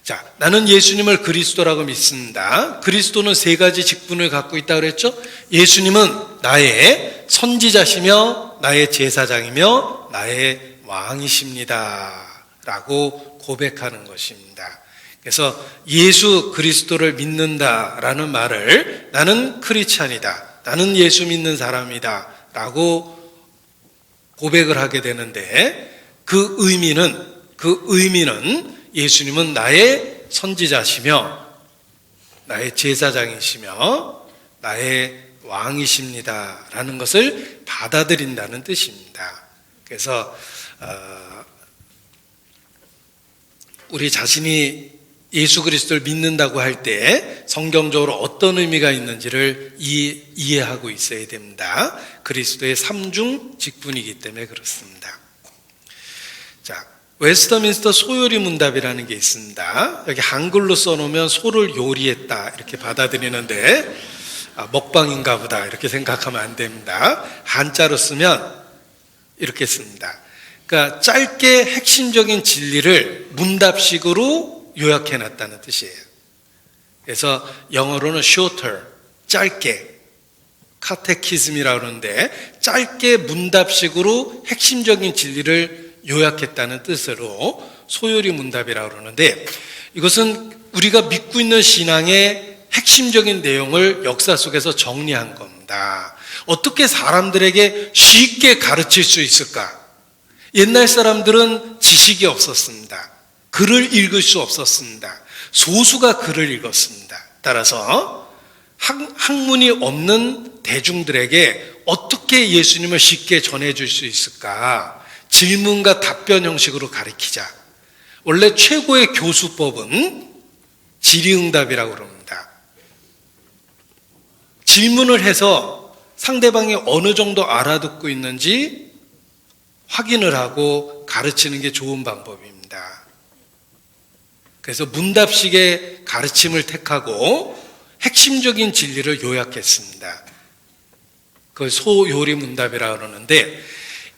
자, 나는 예수님을 그리스도라고 믿습니다. 그리스도는 세 가지 직분을 갖고 있다고 그랬죠? 예수님은 나의 선지자시며 나의 제사장이며 나의 왕이십니다. 라고 고백하는 것입니다. 그래서 예수 그리스도를 믿는다라는 말을 나는 크리스찬이다. 나는 예수 믿는 사람이다. 라고 고백을 하게 되는데 그 의미는 예수님은 나의 선지자시며 나의 제사장이시며 나의 왕이십니다. 라는 것을 받아들인다는 뜻입니다. 그래서 우리 자신이 예수 그리스도를 믿는다고 할 때 성경적으로 어떤 의미가 있는지를 이해하고 있어야 됩니다. 그리스도의 삼중 직분이기 때문에 그렇습니다. 자, 웨스터민스터 소요리 문답이라는 게 있습니다. 여기 한글로 써놓으면 소를 요리했다 이렇게 받아들이는데 먹방인가 보다 이렇게 생각하면 안 됩니다. 한자로 쓰면 이렇게 씁니다. 그러니까 짧게 핵심적인 진리를 문답식으로 요약해놨다는 뜻이에요. 그래서 영어로는 shorter, 짧게, 카테키즘이라고 그러는데 짧게 문답식으로 핵심적인 진리를 요약했다는 뜻으로 소요리 문답이라고 그러는데 이것은 우리가 믿고 있는 신앙의 핵심적인 내용을 역사 속에서 정리한 겁니다. 어떻게 사람들에게 쉽게 가르칠 수 있을까? 옛날 사람들은 지식이 없었습니다. 글을 읽을 수 없었습니다. 소수가 글을 읽었습니다. 따라서 학문이 없는 대중들에게 어떻게 예수님을 쉽게 전해줄 수 있을까? 질문과 답변 형식으로 가르치자. 원래 최고의 교수법은 질의응답이라고 그럽니다. 질문을 해서 상대방이 어느 정도 알아듣고 있는지 확인을 하고 가르치는 게 좋은 방법입니다. 그래서 문답식의 가르침을 택하고 핵심적인 진리를 요약했습니다. 그걸 소요리 문답이라고 그러는데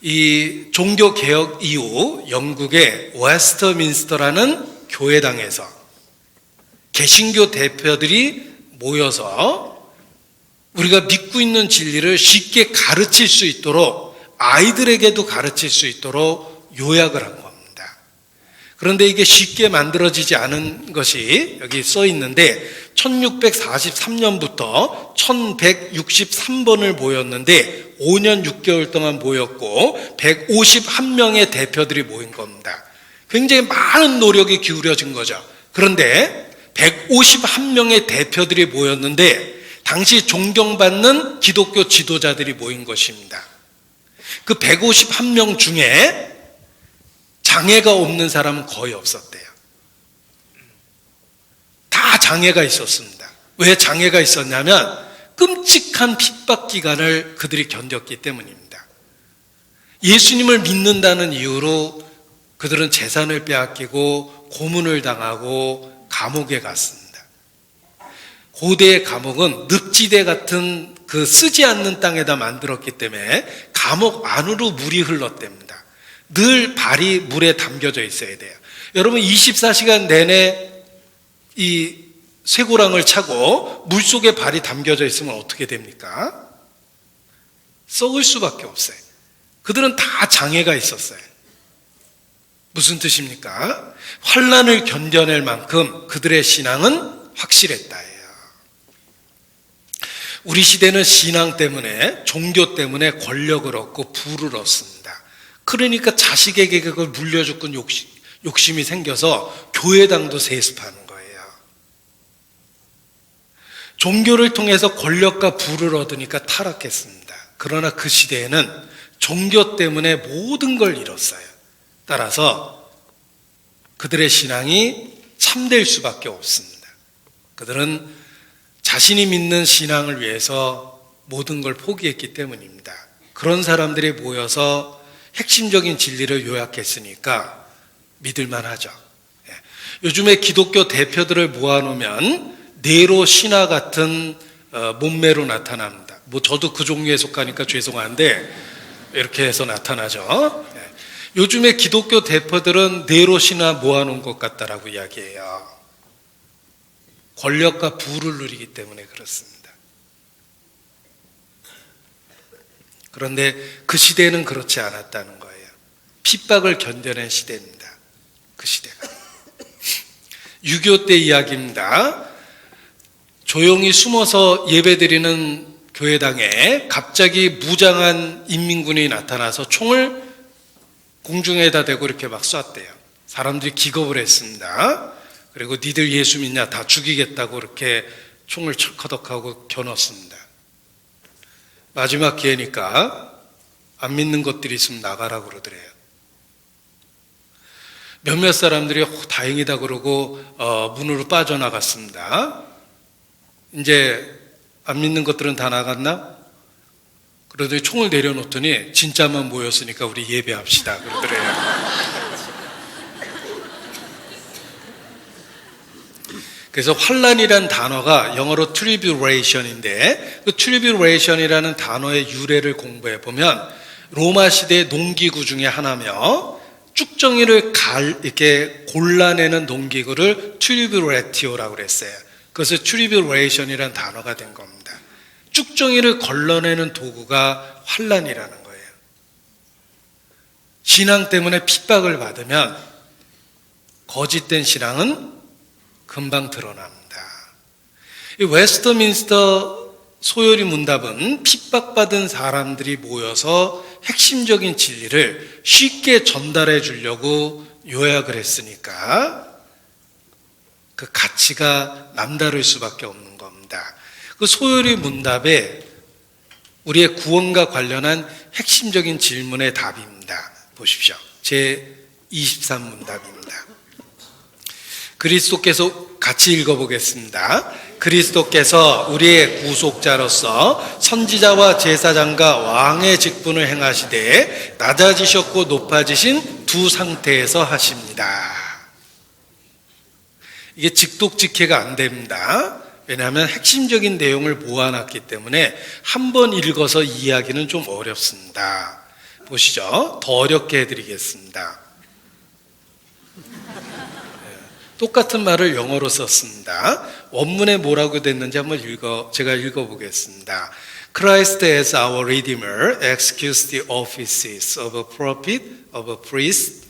이 종교개혁 이후 영국의 웨스터민스터라는 교회당에서 개신교 대표들이 모여서 우리가 믿고 있는 진리를 쉽게 가르칠 수 있도록 아이들에게도 가르칠 수 있도록 요약을 한 겁니다. 그런데 이게 쉽게 만들어지지 않은 것이 여기 써 있는데 1643년부터 1163번을 모였는데 5년 6개월 동안 모였고 151명의 대표들이 모인 겁니다. 굉장히 많은 노력이 기울여진 거죠. 그런데 151명의 대표들이 모였는데 당시 존경받는 기독교 지도자들이 모인 것입니다. 그 151명 중에 장애가 없는 사람은 거의 없었대요. 장애가 있었습니다. 왜 장애가 있었냐면 끔찍한 핍박 기간을 그들이 견뎠기 때문입니다. 예수님을 믿는다는 이유로 그들은 재산을 빼앗기고 고문을 당하고 감옥에 갔습니다. 고대의 감옥은 늪지대 같은 그 쓰지 않는 땅에다 만들었기 때문에 감옥 안으로 물이 흘렀답니다. 늘 발이 물에 담겨져 있어야 돼요. 여러분 24시간 내내 이 쇠고랑을 차고 물속에 발이 담겨져 있으면 어떻게 됩니까? 썩을 수밖에 없어요. 그들은 다 장애가 있었어요. 무슨 뜻입니까? 환난을 견뎌낼 만큼 그들의 신앙은 확실했다예요. 우리 시대는 신앙 때문에, 종교 때문에 권력을 얻고 부를 얻습니다. 그러니까 자식에게 그걸 물려주고 욕심이 생겨서 교회당도 세습하는 거예요. 종교를 통해서 권력과 부를 얻으니까 타락했습니다. 그러나 그 시대에는 종교 때문에 모든 걸 잃었어요. 따라서 그들의 신앙이 참될 수밖에 없습니다. 그들은 자신이 믿는 신앙을 위해서 모든 걸 포기했기 때문입니다. 그런 사람들이 모여서 핵심적인 진리를 요약했으니까 믿을만 하죠. 요즘에 기독교 대표들을 모아놓으면 네로 신화 같은 몸매로 나타납니다. 저도 그 종류에 속하니까 죄송한데 이렇게 해서 나타나죠. 요즘에 기독교 대표들은 네로 신화 모아놓은 것 같다라고 이야기해요. 권력과 부를 누리기 때문에 그렇습니다. 그런데 그 시대는 그렇지 않았다는 거예요. 핍박을 견뎌낸 시대입니다. 그 시대가. 6.25 때 이야기입니다. 조용히 숨어서 예배드리는 교회당에 갑자기 무장한 인민군이 나타나서 총을 공중에다 대고 이렇게 막 쐈대요. 사람들이 기겁을 했습니다. 그리고 니들 예수 믿냐 다 죽이겠다고 이렇게 총을 철커덕하고 겨눴습니다. 마지막 기회니까 안 믿는 것들이 있으면 나가라고 그러더래요. 몇몇 사람들이 다행이다 그러고 문으로 빠져나갔습니다. 이제 안 믿는 것들은 다 나갔나? 그러더니 총을 내려놓더니 진짜만 모였으니까 우리 예배합시다 그러더래요. 그래서 환란이란 단어가 영어로 tribulation인데 그 tribulation이라는 단어의 유래를 공부해 보면 로마 시대의 농기구 중에 하나며 쭉정이를 이렇게 골라내는 농기구를 트리뷰레티오라고 그랬어요. 그래서 트리뷰레이션이라는 단어가 된 겁니다. 쭉정이를 걸러내는 도구가 환란이라는 거예요. 신앙 때문에 핍박을 받으면 거짓된 신앙은 금방 드러납니다. 이 웨스트민스터 소요리 문답은 핍박받은 사람들이 모여서 핵심적인 진리를 쉽게 전달해 주려고 요약을 했으니까 그 가치가 남다를 수밖에 없는 겁니다. 그 소요리 문답에 우리의 구원과 관련한 핵심적인 질문의 답입니다. 보십시오. 제 23문답입니다. 그리스도께서 같이 읽어보겠습니다. 그리스도께서 우리의 구속자로서 선지자와 제사장과 왕의 직분을 행하시되 낮아지셨고 높아지신 두 상태에서 하십니다. 이게 직독직해가 안 됩니다. 왜냐하면 핵심적인 내용을 모아놨기 때문에 한 번 읽어서 이해하기는 좀 어렵습니다. 보시죠. 더 어렵게 해드리겠습니다. 똑같은 말을 영어로 썼습니다. 원문에 뭐라고 됐는지 한번 제가 읽어보겠습니다. Christ as our Redeemer executes the offices of a prophet, of a priest,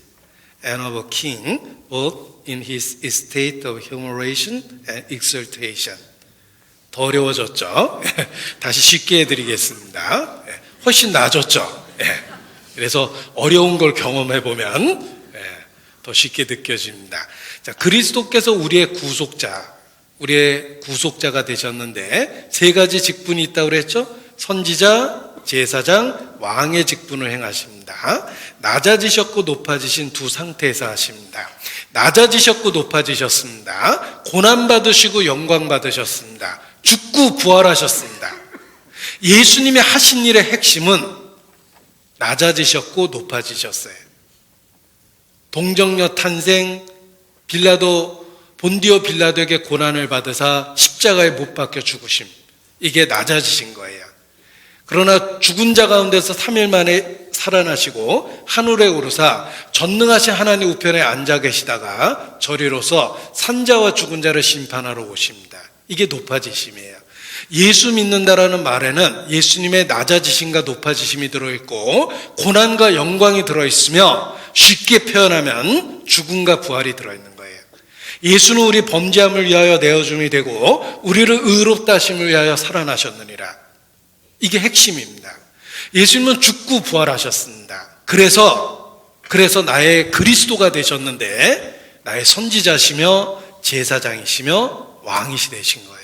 and of a king, both in his estate of humiliation and exaltation. 더 어려워졌죠? 다시 쉽게 해드리겠습니다. 훨씬 나아졌죠? 그래서 어려운 걸 경험해보면 더 쉽게 느껴집니다. 자, 그리스도께서 우리의 구속자가 되셨는데 세 가지 직분이 있다고 그랬죠? 선지자, 제사장, 왕의 직분을 행하십니다. 낮아지셨고 높아지신 두 상태에서 하십니다. 낮아지셨고 높아지셨습니다. 고난받으시고 영광받으셨습니다. 죽고 부활하셨습니다. 예수님이 하신 일의 핵심은 낮아지셨고 높아지셨어요. 동정녀 탄생, 본디오 빌라도에게 고난을 받으사 십자가에 못 박혀 죽으심, 이게 낮아지신 거예요. 그러나 죽은 자 가운데서 3일 만에 살아나시고 하늘에 오르사 전능하신 하나님 우편에 앉아 계시다가 저리로서 산자와 죽은 자를 심판하러 오십니다. 이게 높아지심이에요. 예수 믿는다라는 말에는 예수님의 낮아지심과 높아지심이 들어있고 고난과 영광이 들어있으며, 쉽게 표현하면 죽음과 부활이 들어있는 거예요. 예수는 우리 범죄함을 위하여 내어줌이 되고 우리를 의롭다 하심을 위하여 살아나셨느니라. 이게 핵심입니다. 예수님은 죽고 부활하셨습니다. 그래서 나의 그리스도가 되셨는데 나의 선지자시며 제사장이시며 왕이시 되신 거예요.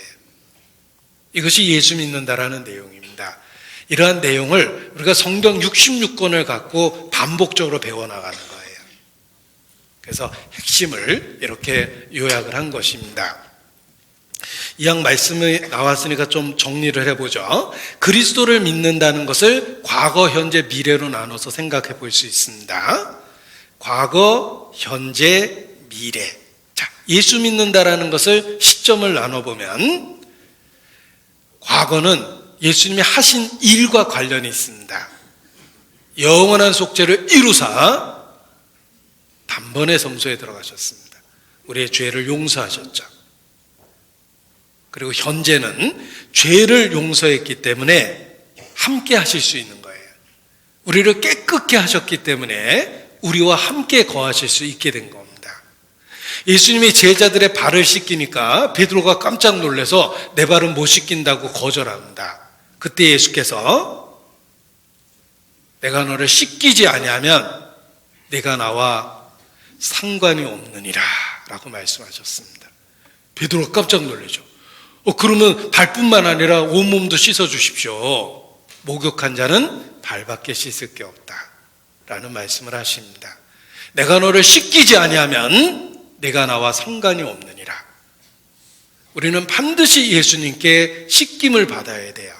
이것이 예수 믿는다라는 내용입니다. 이러한 내용을 우리가 성경 66권을 갖고 반복적으로 배워나가는 거예요. 그래서 핵심을 이렇게 요약을 한 것입니다. 이왕 말씀이 나왔으니까 좀 정리를 해보죠. 그리스도를 믿는다는 것을 과거, 현재, 미래로 나눠서 생각해 볼 수 있습니다. 과거, 현재, 미래. 자, 예수 믿는다라는 것을 시점을 나눠보면 과거는 예수님이 하신 일과 관련이 있습니다. 영원한 속죄를 이루사 단번에 성소에 들어가셨습니다. 우리의 죄를 용서하셨죠. 그리고 현재는 죄를 용서했기 때문에 함께 하실 수 있는 거예요. 우리를 깨끗게 하셨기 때문에 우리와 함께 거하실 수 있게 된 겁니다. 예수님이 제자들의 발을 씻기니까 베드로가 깜짝 놀라서 내 발은 못 씻긴다고 거절합니다. 그때 예수께서 내가 너를 씻기지 아니하면 내가 나와 상관이 없느니라 라고 말씀하셨습니다. 베드로가 깜짝 놀라죠. 그러면 발뿐만 아니라 온몸도 씻어주십시오. 목욕한 자는 발밖에 씻을 게 없다 라는 말씀을 하십니다. 내가 너를 씻기지 아니하면 내가 나와 상관이 없느니라. 우리는 반드시 예수님께 씻김을 받아야 돼요.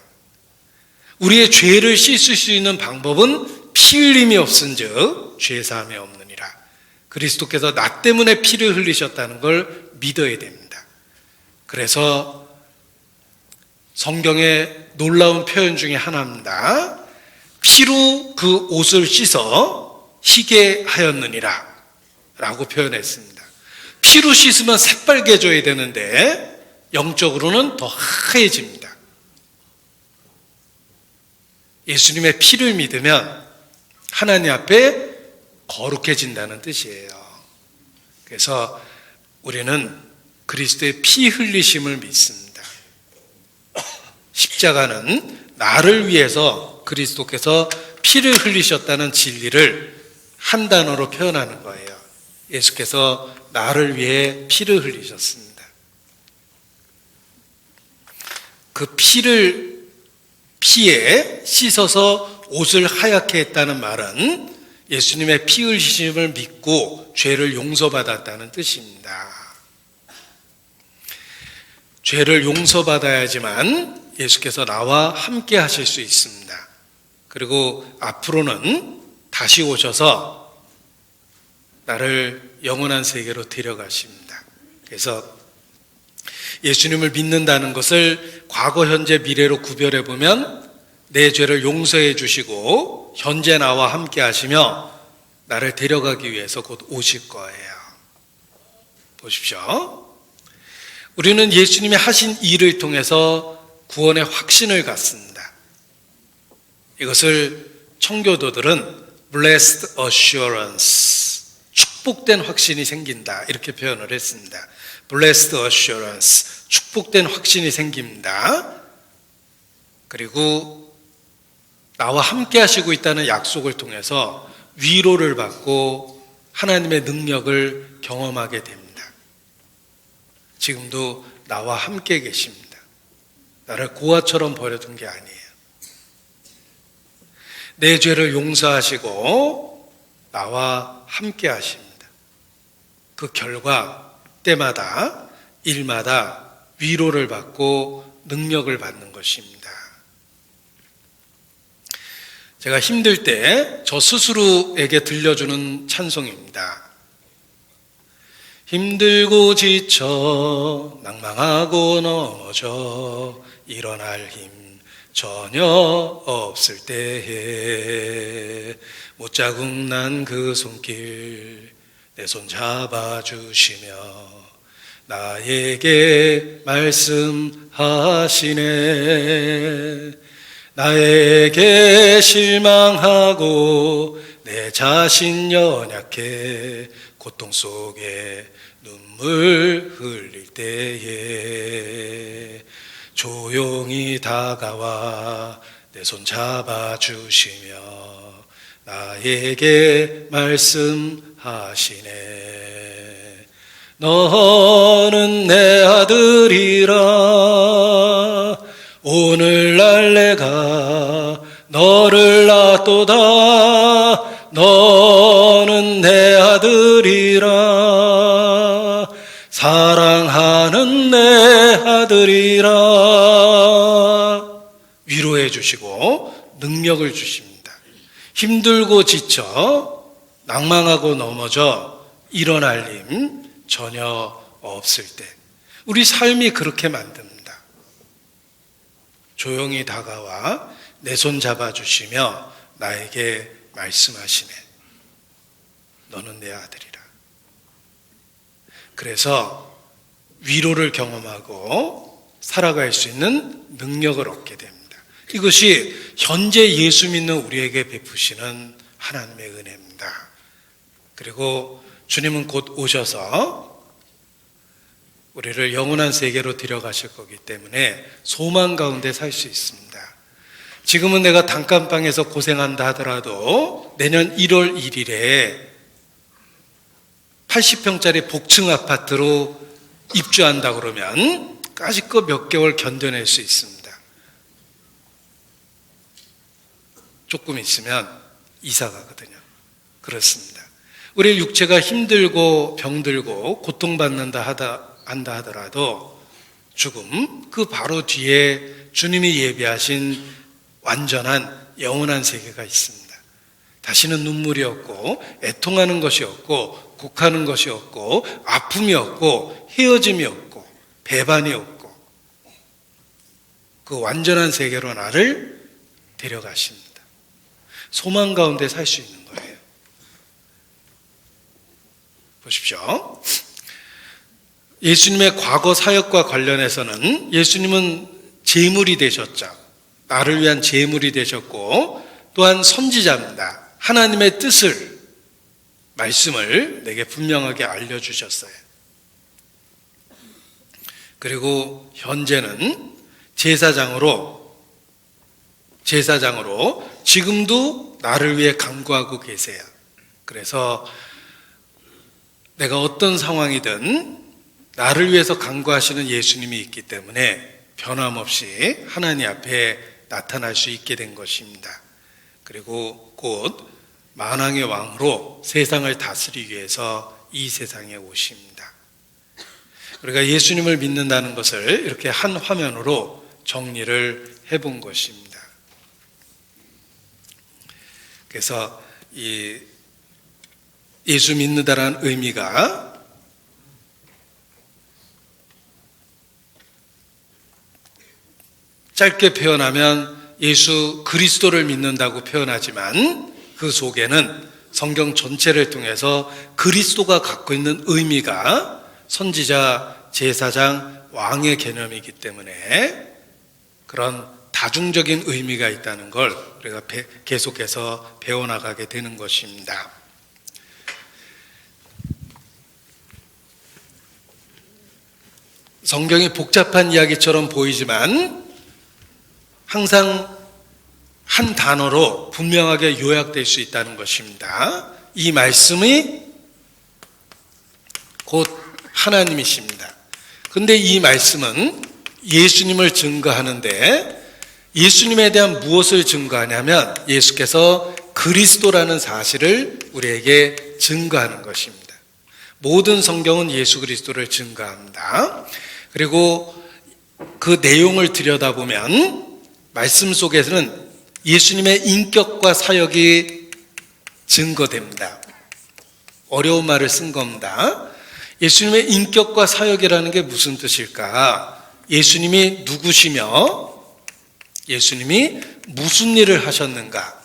우리의 죄를 씻을 수 있는 방법은 피 흘림이 없은즉 죄사함이 없느니라. 그리스도께서 나 때문에 피를 흘리셨다는 걸 믿어야 됩니다. 그래서 성경의 놀라운 표현 중에 하나입니다. 피로 그 옷을 씻어 희게 하였느니라 라고 표현했습니다. 피로 씻으면 새빨개져야 되는데 영적으로는 더 하얘집니다. 예수님의 피를 믿으면 하나님 앞에 거룩해진다는 뜻이에요. 그래서 우리는 그리스도의 피 흘리심을 믿습니다. 십자가는 나를 위해서 그리스도께서 피를 흘리셨다는 진리를 한 단어로 표현하는 거예요. 예수께서 나를 위해 피를 흘리셨습니다. 그 피에 씻어서 옷을 하얗게 했다는 말은 예수님의 피 흘리심을 믿고 죄를 용서받았다는 뜻입니다. 죄를 용서받아야지만 예수께서 나와 함께 하실 수 있습니다. 그리고 앞으로는 다시 오셔서 나를 영원한 세계로 데려가십니다. 그래서 예수님을 믿는다는 것을 과거, 현재, 미래로 구별해 보면 내 죄를 용서해 주시고 현재 나와 함께 하시며 나를 데려가기 위해서 곧 오실 거예요. 보십시오. 우리는 예수님이 하신 일을 통해서 구원의 확신을 갖습니다. 이것을 청교도들은 blessed assurance, 축복된 확신이 생긴다 이렇게 표현을 했습니다. blessed assurance, 축복된 확신이 생깁니다. 그리고 나와 함께 하시고 있다는 약속을 통해서 위로를 받고 하나님의 능력을 경험하게 됩니다. 지금도 나와 함께 계십니다. 나를 고아처럼 버려둔 게 아니에요. 내 죄를 용서하시고 나와 함께 하십니다. 그 결과 때마다 일마다 위로를 받고 능력을 받는 것입니다. 제가 힘들 때 저 스스로에게 들려주는 찬송입니다. 힘들고 지쳐 낭망하고 넘어져 일어날 힘 전혀 없을 때에 못자국 난 그 손길 내 손 잡아주시며 나에게 말씀하시네. 나에게 실망하고 내 자신 연약해 고통 속에 눈물 흘릴 때에 조용히 다가와 내 손 잡아주시며 나에게 말씀하시네. 너는 내 아들이라 오늘날 내가 너를 낳도다. 너는 내 아들이라 사랑하는 내 아들이라 위로해 주시고 능력을 주십니다. 힘들고 지쳐 낭망하고 넘어져 일어날 힘 전혀 없을 때 우리 삶이 그렇게 만듭니다. 조용히 다가와 내 손 잡아주시며 나에게 말씀하시네. 너는 내 아들이라. 그래서 위로를 경험하고 살아갈 수 있는 능력을 얻게 됩니다. 이것이 현재 예수 믿는 우리에게 베푸시는 하나님의 은혜입니다. 그리고 주님은 곧 오셔서 우리를 영원한 세계로 데려가실 거기 때문에 소망 가운데 살 수 있습니다. 지금은 내가 단칸방에서 고생한다 하더라도 내년 1월 1일에 80평짜리 복층 아파트로 입주한다 그러면 까짓거 몇 개월 견뎌낼 수 있습니다. 조금 있으면 이사 가거든요. 그렇습니다. 우리 육체가 힘들고 병들고 고통받는다 한다 하더라도 죽음 그 바로 뒤에 주님이 예비하신 완전한 영원한 세계가 있습니다. 다시는 눈물이 없고 애통하는 것이 없고 곡하는 것이 없고 아픔이 없고 헤어짐이 없고 배반이 없고 그 완전한 세계로 나를 데려가십니다. 소망 가운데 살 수 있는 거예요. 보십시오. 예수님의 과거 사역과 관련해서는 예수님은 제물이 되셨죠. 나를 위한 제물이 되셨고 또한 선지자입니다. 하나님의 뜻을 말씀을 내게 분명하게 알려주셨어요. 그리고 현재는 제사장으로 지금도 나를 위해 간구하고 계세요. 그래서 내가 어떤 상황이든 나를 위해서 간구하시는 예수님이 있기 때문에 변함없이 하나님 앞에 나타날 수 있게 된 것입니다. 그리고 곧 만왕의 왕으로 세상을 다스리기 위해서 이 세상에 오십니다. 우리가 예수님을 믿는다는 것을 이렇게 한 화면으로 정리를 해본 것입니다. 그래서 이 예수 믿는다라는 의미가 짧게 표현하면 예수 그리스도를 믿는다고 표현하지만 그 속에는 성경 전체를 통해서 그리스도가 갖고 있는 의미가 선지자, 제사장, 왕의 개념이기 때문에 그런 다중적인 의미가 있다는 걸 우리가 계속해서 배워나가게 되는 것입니다. 성경이 복잡한 이야기처럼 보이지만 항상 한 단어로 분명하게 요약될 수 있다는 것입니다. 이 말씀이 곧 하나님이십니다. 근데 이 말씀은 예수님을 증거하는데 예수님에 대한 무엇을 증거하냐면 예수께서 그리스도라는 사실을 우리에게 증거하는 것입니다. 모든 성경은 예수 그리스도를 증거합니다. 그리고 그 내용을 들여다보면 말씀 속에서는 예수님의 인격과 사역이 증거됩니다. 어려운 말을 쓴 겁니다. 예수님의 인격과 사역이라는 게 무슨 뜻일까? 예수님이 누구시며 예수님이 무슨 일을 하셨는가?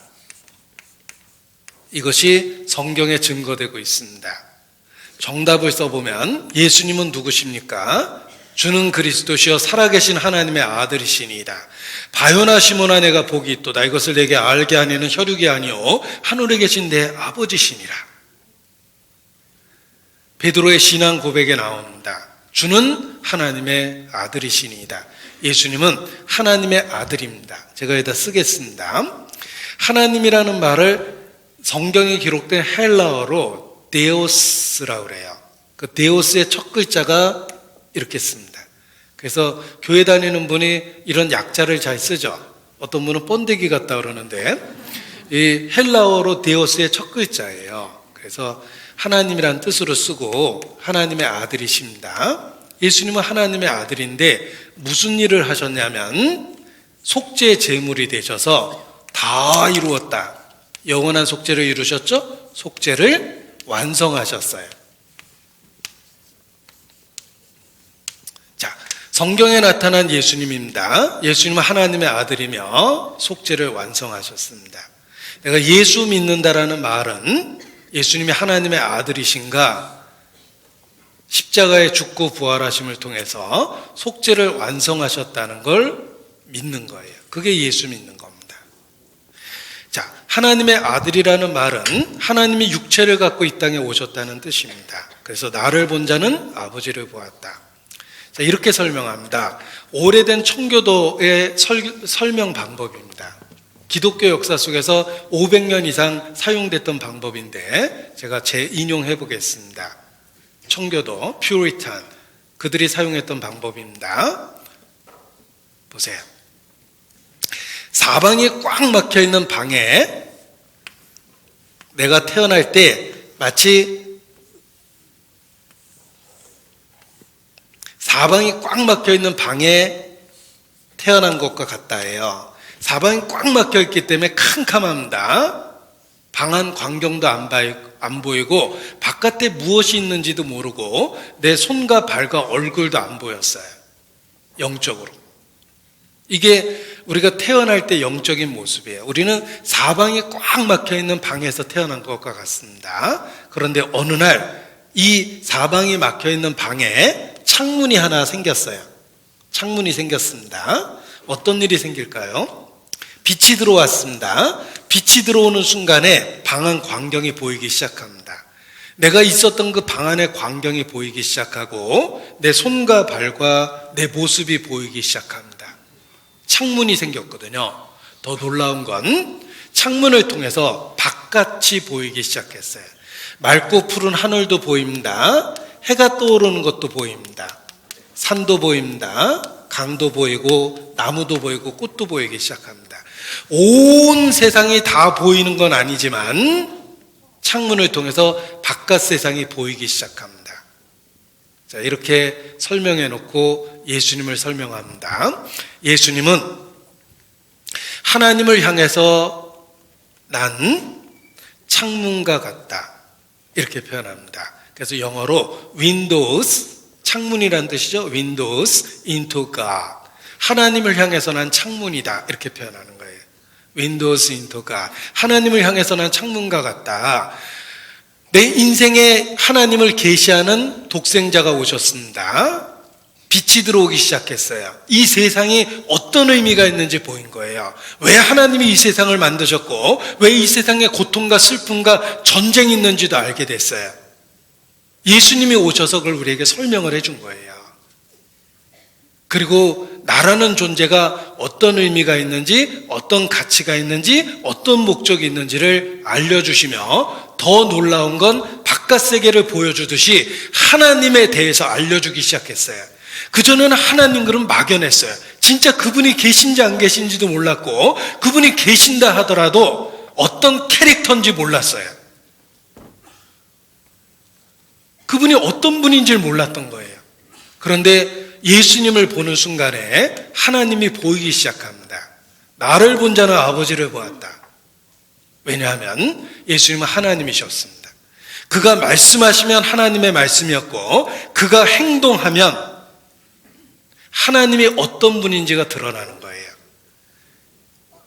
이것이 성경에 증거되고 있습니다. 정답을 써보면 예수님은 누구십니까? 주는 그리스도시요 살아계신 하나님의 아들이시니이다. 바요나 시몬아 내가 복이 있도다. 이것을 내게 알게 하니는 혈육이 아니요 하늘에 계신 내 아버지시니라. 베드로의 신앙 고백에 나옵니다. 주는 하나님의 아들이시니이다. 예수님은 하나님의 아들입니다. 제가 여기다 쓰겠습니다. 하나님이라는 말을 성경에 기록된 헬라어로 데오스라고 그래요. 그 데오스의 첫 글자가 이렇게 씁니다. 그래서 교회 다니는 분이 이런 약자를 잘 쓰죠. 어떤 분은 번데기 같다 그러는데 이 헬라어로 데오스의 첫 글자예요. 그래서 하나님이란 뜻으로 쓰고 하나님의 아들이십니다. 예수님은 하나님의 아들인데 무슨 일을 하셨냐면 속죄 제물이 되셔서 다 이루었다. 영원한 속죄를 이루셨죠? 속죄를 완성하셨어요. 자, 성경에 나타난 예수님입니다. 예수님은 하나님의 아들이며 속죄를 완성하셨습니다. 내가 예수 믿는다라는 말은 예수님이 하나님의 아들이신가? 십자가에 죽고 부활하심을 통해서 속죄를 완성하셨다는 걸 믿는 거예요. 그게 예수 믿는 겁니다. 자, 하나님의 아들이라는 말은 하나님이 육체를 갖고 이 땅에 오셨다는 뜻입니다. 그래서 나를 본 자는 아버지를 보았다. 자, 이렇게 설명합니다. 오래된 청교도의 설명 방법입니다. 기독교 역사 속에서 500년 이상 사용됐던 방법인데 제가 재인용해 보겠습니다. 청교도, 퓨리탄, 그들이 사용했던 방법입니다. 보세요. 사방이 꽉 막혀 있는 방에 내가 태어날 때 마치 사방이 꽉 막혀 있는 방에 태어난 것과 같다 해요. 사방이 꽉 막혀 있기 때문에 캄캄합니다. 방 안 광경도 안 보이고 바깥에 무엇이 있는지도 모르고 내 손과 발과 얼굴도 안 보였어요. 영적으로. 이게 우리가 태어날 때 영적인 모습이에요. 우리는 사방이 꽉 막혀 있는 방에서 태어난 것과 같습니다. 그런데 어느 날 이 사방이 막혀 있는 방에 창문이 하나 생겼어요. 창문이 생겼습니다. 어떤 일이 생길까요? 빛이 들어왔습니다. 빛이 들어오는 순간에 방 안 광경이 보이기 시작합니다. 내가 있었던 그 방 안의 광경이 보이기 시작하고 내 손과 발과 내 모습이 보이기 시작합니다. 창문이 생겼거든요. 더 놀라운 건 창문을 통해서 바깥이 보이기 시작했어요. 맑고 푸른 하늘도 보입니다. 해가 떠오르는 것도 보입니다. 산도 보입니다. 강도 보이고 나무도 보이고 꽃도 보이기 시작합니다. 온 세상이 다 보이는 건 아니지만 창문을 통해서 바깥 세상이 보이기 시작합니다. 자, 이렇게 설명해 놓고 예수님을 설명합니다. 예수님은 하나님을 향해서 난 창문과 같다. 이렇게 표현합니다. 그래서 영어로 windows, 창문이란 뜻이죠. windows into God. 하나님을 향해서 난 창문이다. 이렇게 표현하는 거예요. windows into God. 하나님을 향해서 난 창문과 같다. 내 인생에 하나님을 계시하는 독생자가 오셨습니다. 빛이 들어오기 시작했어요. 이 세상이 어떤 의미가 있는지 보인 거예요. 왜 하나님이 이 세상을 만드셨고 왜 이 세상에 고통과 슬픔과 전쟁이 있는지도 알게 됐어요. 예수님이 오셔서 그걸 우리에게 설명을 해준 거예요. 그리고 나라는 존재가 어떤 의미가 있는지, 어떤 가치가 있는지, 어떤 목적이 있는지를 알려주시며 더 놀라운 건 바깥 세계를 보여주듯이 하나님에 대해서 알려주기 시작했어요. 그전에는 하나님 그럼 막연했어요. 진짜 그분이 계신지 안 계신지도 몰랐고, 그분이 계신다 하더라도 어떤 캐릭터인지 몰랐어요. 그분이 어떤 분인지를 몰랐던 거예요. 그런데 예수님을 보는 순간에 하나님이 보이기 시작합니다. 나를 본 자는 아버지를 보았다. 왜냐하면 예수님은 하나님이셨습니다. 그가 말씀하시면 하나님의 말씀이었고, 그가 행동하면 하나님이 어떤 분인지가 드러나는 거예요.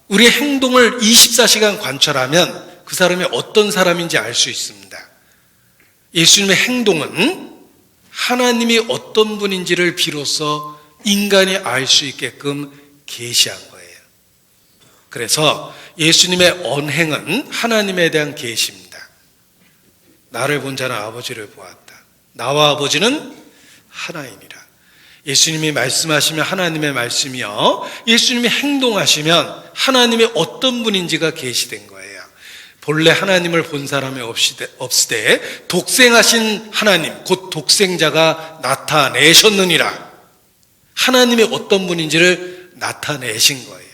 우리의 행동을 24시간 관찰하면 그 사람이 어떤 사람인지 알 수 있습니다. 예수님의 행동은 하나님이 어떤 분인지를 비로소 인간이 알 수 있게끔 계시한 거예요. 그래서 예수님의 언행은 하나님에 대한 계시입니다. 나를 본 자는 아버지를 보았다. 나와 아버지는 하나이니라. 예수님이 말씀하시면 하나님의 말씀이요, 예수님이 행동하시면 하나님이 어떤 분인지가 계시된 거예요. 본래 하나님을 본 사람이 없으되 독생하신 하나님, 곧 독생자가 나타내셨느니라. 하나님이 어떤 분인지를 나타내신 거예요.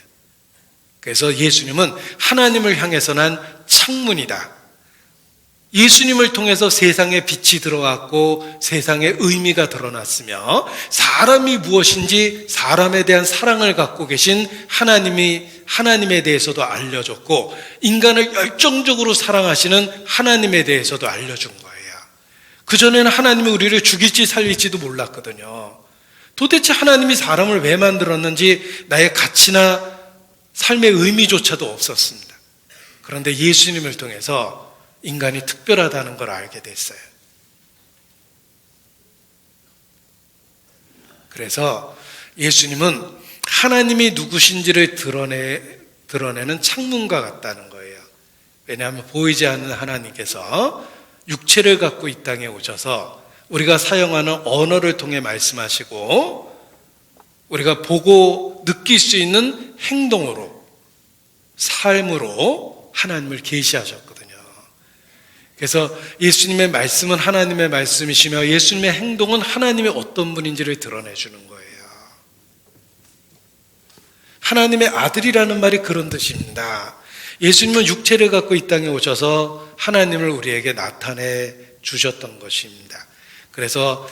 그래서 예수님은 하나님을 향해서 난 창문이다. 예수님을 통해서 세상에 빛이 들어왔고 세상에 의미가 드러났으며, 사람이 무엇인지 사람에 대한 사랑을 갖고 계신 하나님이 하나님에 대해서도 알려줬고, 인간을 열정적으로 사랑하시는 하나님에 대해서도 알려준 거예요. 그전에는 하나님이 우리를 죽일지 살릴지도 몰랐거든요. 도대체 하나님이 사람을 왜 만들었는지 나의 가치나 삶의 의미조차도 없었습니다. 그런데 예수님을 통해서 인간이 특별하다는 걸 알게 됐어요. 그래서 예수님은 하나님이 누구신지를 드러내는 창문과 같다는 거예요. 왜냐하면 보이지 않는 하나님께서 육체를 갖고 이 땅에 오셔서 우리가 사용하는 언어를 통해 말씀하시고, 우리가 보고 느낄 수 있는 행동으로, 삶으로 하나님을 계시하셨거든요. 그래서 예수님의 말씀은 하나님의 말씀이시며 예수님의 행동은 하나님의 어떤 분인지를 드러내주는 거예요. 하나님의 아들이라는 말이 그런 뜻입니다. 예수님은 육체를 갖고 이 땅에 오셔서 하나님을 우리에게 나타내 주셨던 것입니다. 그래서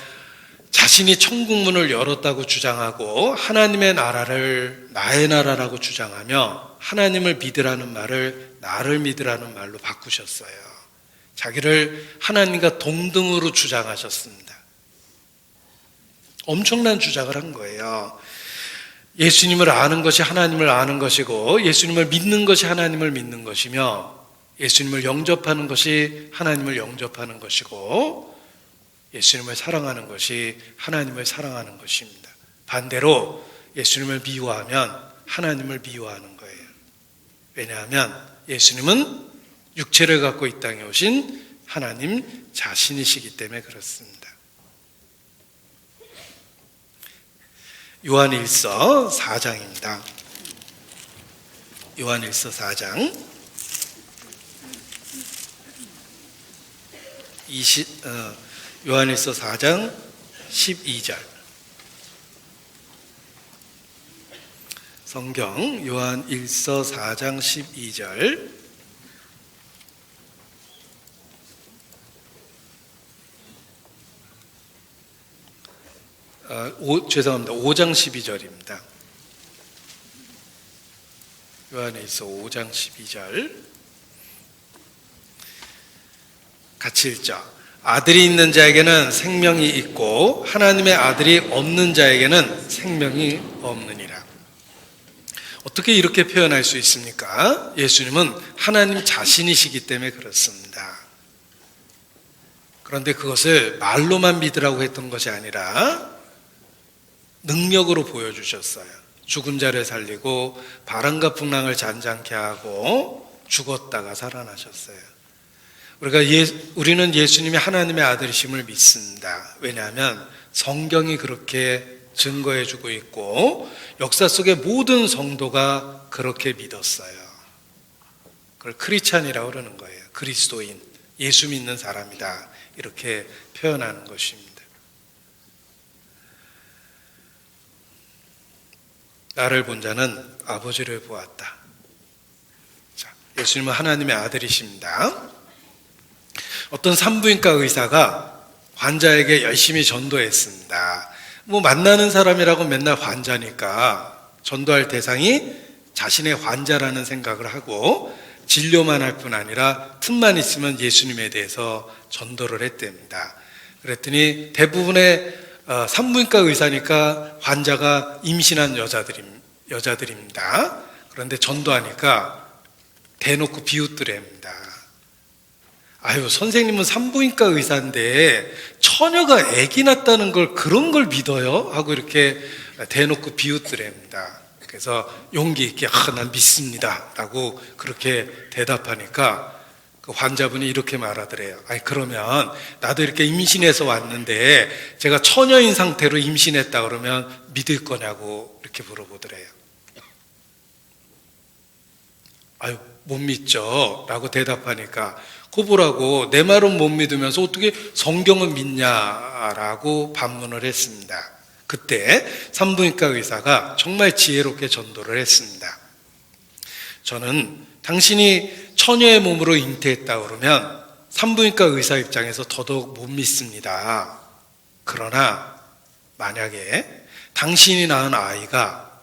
자신이 천국문을 열었다고 주장하고 하나님의 나라를 나의 나라라고 주장하며 하나님을 믿으라는 말을 나를 믿으라는 말로 바꾸셨어요. 자기를 하나님과 동등으로 주장하셨습니다. 엄청난 주장을 한 거예요. 예수님을 아는 것이 하나님을 아는 것이고, 예수님을 믿는 것이 하나님을 믿는 것이며, 예수님을 영접하는 것이 하나님을 영접하는 것이고, 예수님을 사랑하는 것이 하나님을 사랑하는 것입니다. 반대로 예수님을 미워하면 하나님을 미워하는 거예요. 왜냐하면 예수님은 육체를 갖고 이 땅에 오신 하나님 자신이시기 때문에 그렇습니다. 요한일서 4장입니다. 요한일서 4장 12절 성경 요한일서 4장 12절. 죄송합니다. 5장 12절입니다. 요한일서 5장 12절 같이 읽죠. 아들이 있는 자에게는 생명이 있고 하나님의 아들이 없는 자에게는 생명이 없느니라. 어떻게 이렇게 표현할 수 있습니까? 예수님은 하나님 자신이시기 때문에 그렇습니다. 그런데 그것을 말로만 믿으라고 했던 것이 아니라 능력으로 보여주셨어요. 죽은 자를 살리고 바람과 풍랑을 잔잔케 하고 죽었다가 살아나셨어요. 우리는 예수님이 하나님의 아들이심을 믿습니다. 왜냐하면 성경이 그렇게 증거해주고 있고 역사 속의 모든 성도가 그렇게 믿었어요. 그걸 크리스찬이라고 그러는 거예요. 그리스도인, 예수 믿는 사람이다, 이렇게 표현하는 것입니다. 나를 본 자는 아버지를 보았다. 자, 예수님은 하나님의 아들이십니다. 어떤 산부인과 의사가 환자에게 열심히 전도했습니다. 만나는 사람이라고 맨날 환자니까 전도할 대상이 자신의 환자라는 생각을 하고 진료만 할 뿐 아니라 틈만 있으면 예수님에 대해서 전도를 했답니다. 그랬더니 대부분의 산부인과 의사니까 환자가 임신한 여자들입니다. 그런데 전도하니까 대놓고 비웃더랍니다. 아유, 선생님은 산부인과 의사인데 처녀가 아기 낳았다는 걸 그런 걸 믿어요? 하고 이렇게 대놓고 비웃더랍니다. 그래서 용기 있게 난 믿습니다 라고 그렇게 대답하니까 그 환자분이 이렇게 말하더래요. 그러면 나도 이렇게 임신해서 왔는데 제가 처녀인 상태로 임신했다 그러면 믿을 거냐고 이렇게 물어보더래요. 못 믿죠 라고 대답하니까 고보라고 내 말은 못 믿으면서 어떻게 성경은 믿냐라고 반문을 했습니다. 그때 산부인과 의사가 정말 지혜롭게 전도를 했습니다. 저는 당신이 처녀의 몸으로 잉태했다 그러면 산부인과 의사 입장에서 더더욱 못 믿습니다. 그러나 만약에 당신이 낳은 아이가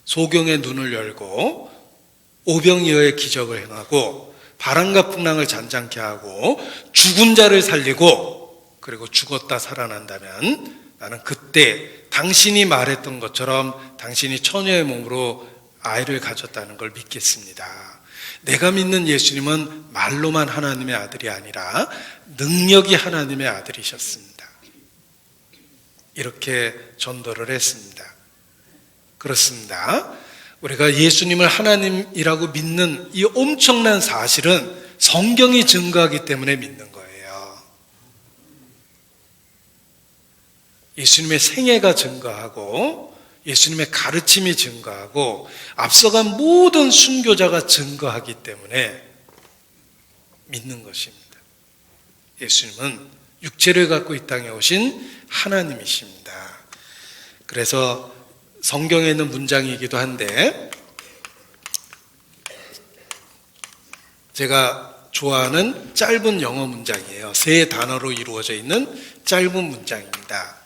소경의 눈을 열고 오병이어의 기적을 행하고 바람과 풍랑을 잔잔케 하고 죽은 자를 살리고 그리고 죽었다 살아난다면 나는 그때 당신이 말했던 것처럼 당신이 처녀의 몸으로 아이를 가졌다는 걸 믿겠습니다. 내가 믿는 예수님은 말로만 하나님의 아들이 아니라 능력이 하나님의 아들이셨습니다. 이렇게 전도를 했습니다. 그렇습니다. 우리가 예수님을 하나님이라고 믿는 이 엄청난 사실은 성경이 증거하기 때문에 믿는 거예요. 예수님의 생애가 증거하고 예수님의 가르침이 증거하고 앞서간 모든 순교자가 증거하기 때문에 믿는 것입니다. 예수님은 육체를 갖고 이 땅에 오신 하나님이십니다. 그래서 성경에 있는 문장이기도 한데 제가 좋아하는 짧은 영어 문장이에요. 3단어로 이루어져 있는 짧은 문장입니다.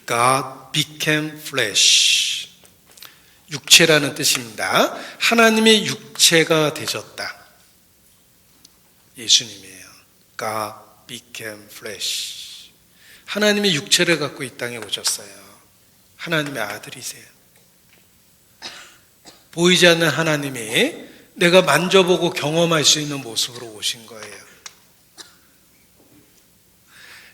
God became flesh. 육체라는 뜻입니다. 하나님의 육체가 되셨다. 예수님이에요. God became flesh. 하나님의 육체를 갖고 이 땅에 오셨어요. 하나님의 아들이세요. 보이지 않는 하나님이 내가 만져보고 경험할 수 있는 모습으로 오신 거예요.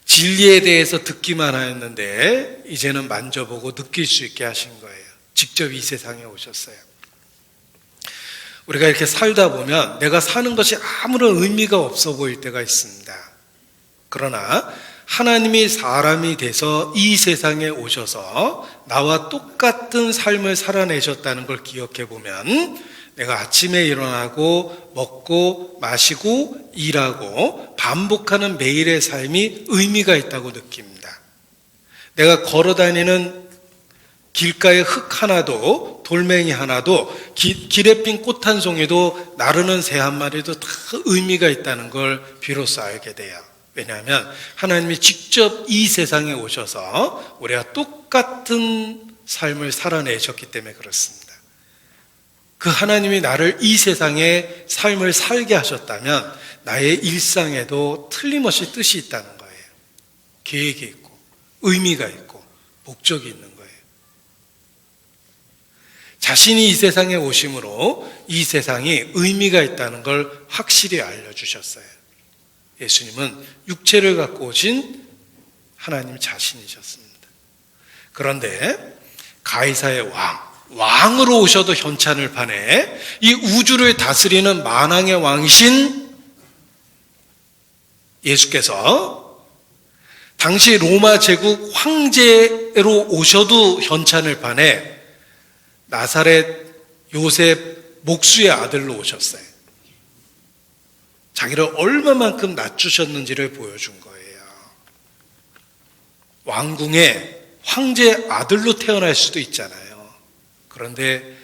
진리에 대해서 듣기만 하였는데 이제는 만져보고 느낄 수 있게 하신 거예요. 직접 이 세상에 오셨어요. 우리가 이렇게 살다 보면 내가 사는 것이 아무런 의미가 없어 보일 때가 있습니다. 그러나 하나님이 사람이 돼서 이 세상에 오셔서 나와 똑같은 삶을 살아내셨다는 걸 기억해 보면 내가 아침에 일어나고 먹고 마시고 일하고 반복하는 매일의 삶이 의미가 있다고 느낍니다. 내가 걸어다니는 길가의 흙 하나도 돌멩이 하나도 길에 핀 꽃 한 송이도 나르는 새 한 마리도 다 의미가 있다는 걸 비로소 알게 돼요. 왜냐하면 하나님이 직접 이 세상에 오셔서 우리가 똑같은 삶을 살아내셨기 때문에 그렇습니다. 그 하나님이 나를 이 세상에 삶을 살게 하셨다면 나의 일상에도 틀림없이 뜻이 있다는 거예요. 계획이 있고 의미가 있고 목적이 있는 거예요. 자신이 이 세상에 오심으로 이 세상이 의미가 있다는 걸 확실히 알려주셨어요. 예수님은 육체를 갖고 오신 하나님 자신이셨습니다. 그런데 가이사의 왕으로 오셔도 현찬을 파네 이 우주를 다스리는 만왕의 왕이신 예수께서 당시 로마 제국 황제로 오셔도 현찬을 파네 나사렛 요셉 목수의 아들로 오셨어요. 자기를 얼마만큼 낮추셨는지를 보여준 거예요. 왕궁의 황제 아들로 태어날 수도 있잖아요. 그런데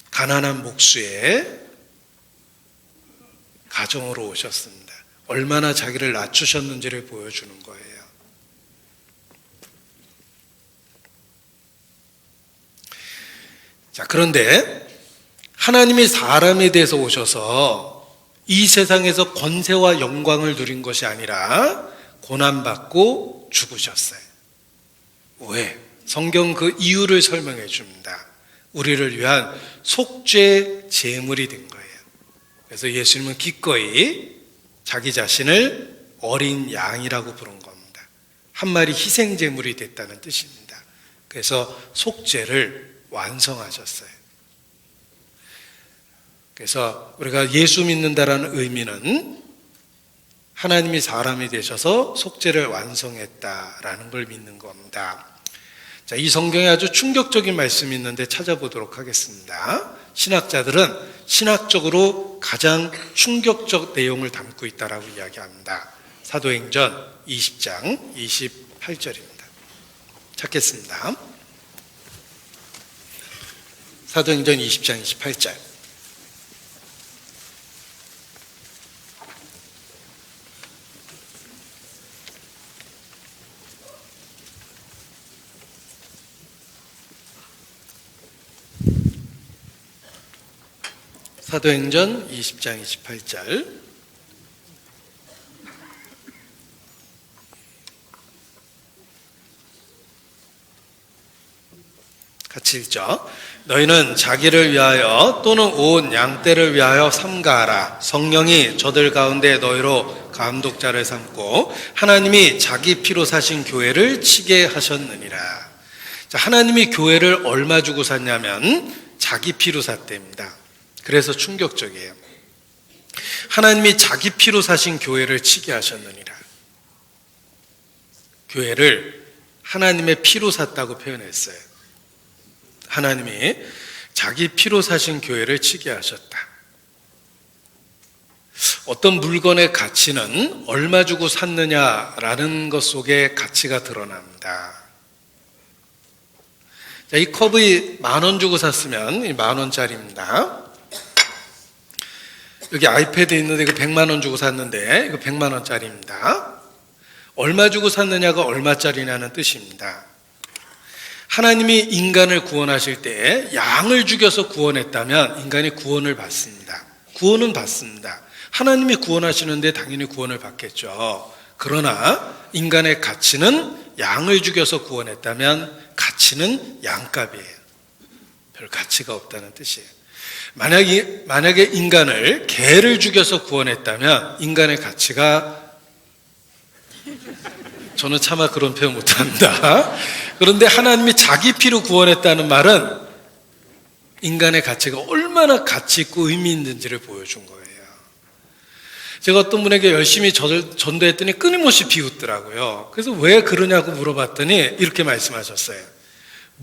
가난한 목수의 가정으로 오셨습니다. 얼마나 자기를 낮추셨는지를 보여주는 거예요. 자, 그런데 하나님이 사람에 대해서 오셔서 이 세상에서 권세와 영광을 누린 것이 아니라 고난받고 죽으셨어요. 왜? 성경 그 이유를 설명해 줍니다. 우리를 위한 속죄 제물이 된 거예요. 그래서 예수님은 기꺼이 자기 자신을 어린 양이라고 부른 겁니다. 한 마리 희생 제물이 됐다는 뜻입니다. 그래서 속죄를 완성하셨어요. 그래서 우리가 예수 믿는다라는 의미는 하나님이 사람이 되셔서 속죄를 완성했다라는 걸 믿는 겁니다. 자, 이 성경에 아주 충격적인 말씀이 있는데 찾아보도록 하겠습니다. 신학자들은 신학적으로 가장 충격적 내용을 담고 있다라고 이야기합니다. 사도행전 20장 28절입니다. 찾겠습니다. 사도행전 20장 28절. 사도행전 20장 28절. 같이 읽죠. 너희는 자기를 위하여 또는 온 양떼를 위하여 삼가하라. 성령이 저들 가운데 너희로 감독자를 삼고 하나님이 자기 피로 사신 교회를 치게 하셨느니라. 자, 하나님이 교회를 얼마 주고 샀냐면 자기 피로 샀답니다. 그래서 충격적이에요. 하나님이 자기 피로 사신 교회를 치게 하셨느니라. 교회를 하나님의 피로 샀다고 표현했어요. 하나님이 자기 피로 사신 교회를 치게 하셨다. 어떤 물건의 가치는 얼마 주고 샀느냐라는 것 속에 가치가 드러납니다. 자, 이 컵이 10,000원 주고 샀으면 10,000원짜리입니다. 여기 아이패드 있는데 이거 100만 원 주고 샀는데 이거 100만 원짜리입니다. 얼마 주고 샀느냐가 얼마짜리냐는 뜻입니다. 하나님이 인간을 구원하실 때 양을 죽여서 구원했다면 인간이 구원을 받습니다. 구원은 받습니다. 하나님이 구원하시는데 당연히 구원을 받겠죠. 그러나 인간의 가치는 양을 죽여서 구원했다면 가치는 양값이에요. 별 가치가 없다는 뜻이에요. 만약에 인간을 개를 죽여서 구원했다면 인간의 가치가, 저는 차마 그런 표현 못합니다. 그런데 하나님이 자기 피로 구원했다는 말은 인간의 가치가 얼마나 가치 있고 의미 있는지를 보여준 거예요. 제가 어떤 분에게 열심히 전도했더니 끊임없이 비웃더라고요. 그래서 왜 그러냐고 물어봤더니 이렇게 말씀하셨어요.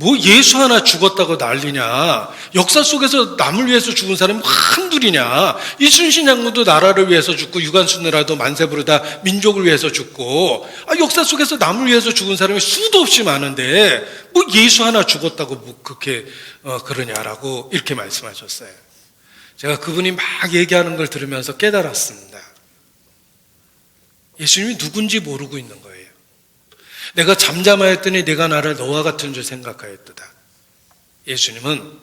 뭐 예수 하나 죽었다고 난리냐. 역사 속에서 남을 위해서 죽은 사람이 한둘이냐. 이순신 장군도 나라를 위해서 죽고 유관순이라도 만세 부르다 민족을 위해서 죽고, 역사 속에서 남을 위해서 죽은 사람이 수도 없이 많은데 뭐 예수 하나 죽었다고 뭐 그렇게 그러냐라고 이렇게 말씀하셨어요. 제가 그분이 막 얘기하는 걸 들으면서 깨달았습니다. 예수님이 누군지 모르고 있는 거예요. 내가 잠잠하였더니 내가 나를 너와 같은 줄 생각하였도다. 예수님은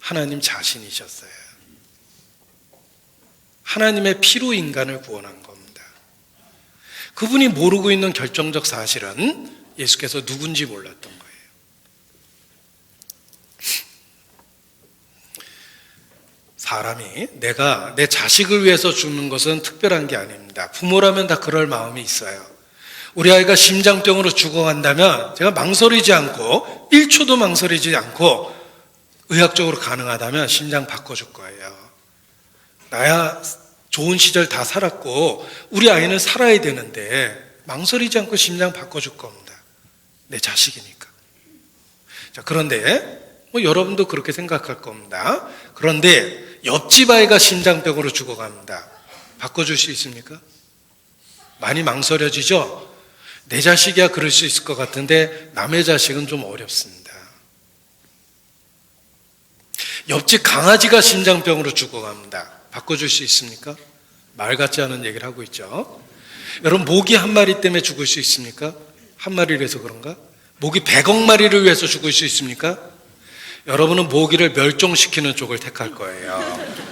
하나님 자신이셨어요. 하나님의 피로 인간을 구원한 겁니다. 그분이 모르고 있는 결정적 사실은 예수께서 누군지 몰랐던 거예요. 사람이 내가 내 자식을 위해서 죽는 것은 특별한 게 아닙니다. 부모라면 다 그럴 마음이 있어요. 우리 아이가 심장병으로 죽어간다면 제가 망설이지 않고 1초도 망설이지 않고 의학적으로 가능하다면 심장 바꿔줄 거예요. 나야 좋은 시절 다 살았고 우리 아이는 살아야 되는데 망설이지 않고 심장 바꿔줄 겁니다. 내 자식이니까. 자, 그런데 여러분도 그렇게 생각할 겁니다. 그런데 옆집 아이가 심장병으로 죽어갑니다. 바꿔줄 수 있습니까? 많이 망설여지죠? 내 자식이야 그럴 수 있을 것 같은데 남의 자식은 좀 어렵습니다. 옆집 강아지가 심장병으로 죽어갑니다. 바꿔줄 수 있습니까? 말 같지 않은 얘기를 하고 있죠. 여러분, 모기 한 마리 때문에 죽을 수 있습니까? 한 마리라서 그런가? 모기 100억 마리를 위해서 죽을 수 있습니까? 여러분은 모기를 멸종시키는 쪽을 택할 거예요.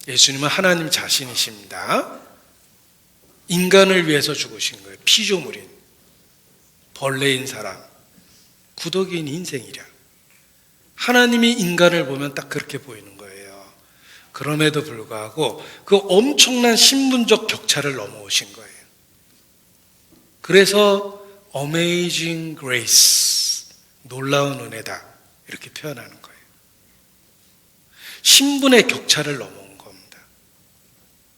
예수님은 하나님 자신이십니다. 인간을 위해서 죽으신 거예요. 피조물인, 벌레인 사람, 구더기인 인생이랴. 하나님이 인간을 보면 딱 그렇게 보이는 거예요. 그럼에도 불구하고 그 엄청난 신분적 격차를 넘어오신 거예요. 그래서 Amazing Grace, 놀라운 은혜다, 이렇게 표현하는 거예요. 신분의 격차를 넘어온 겁니다.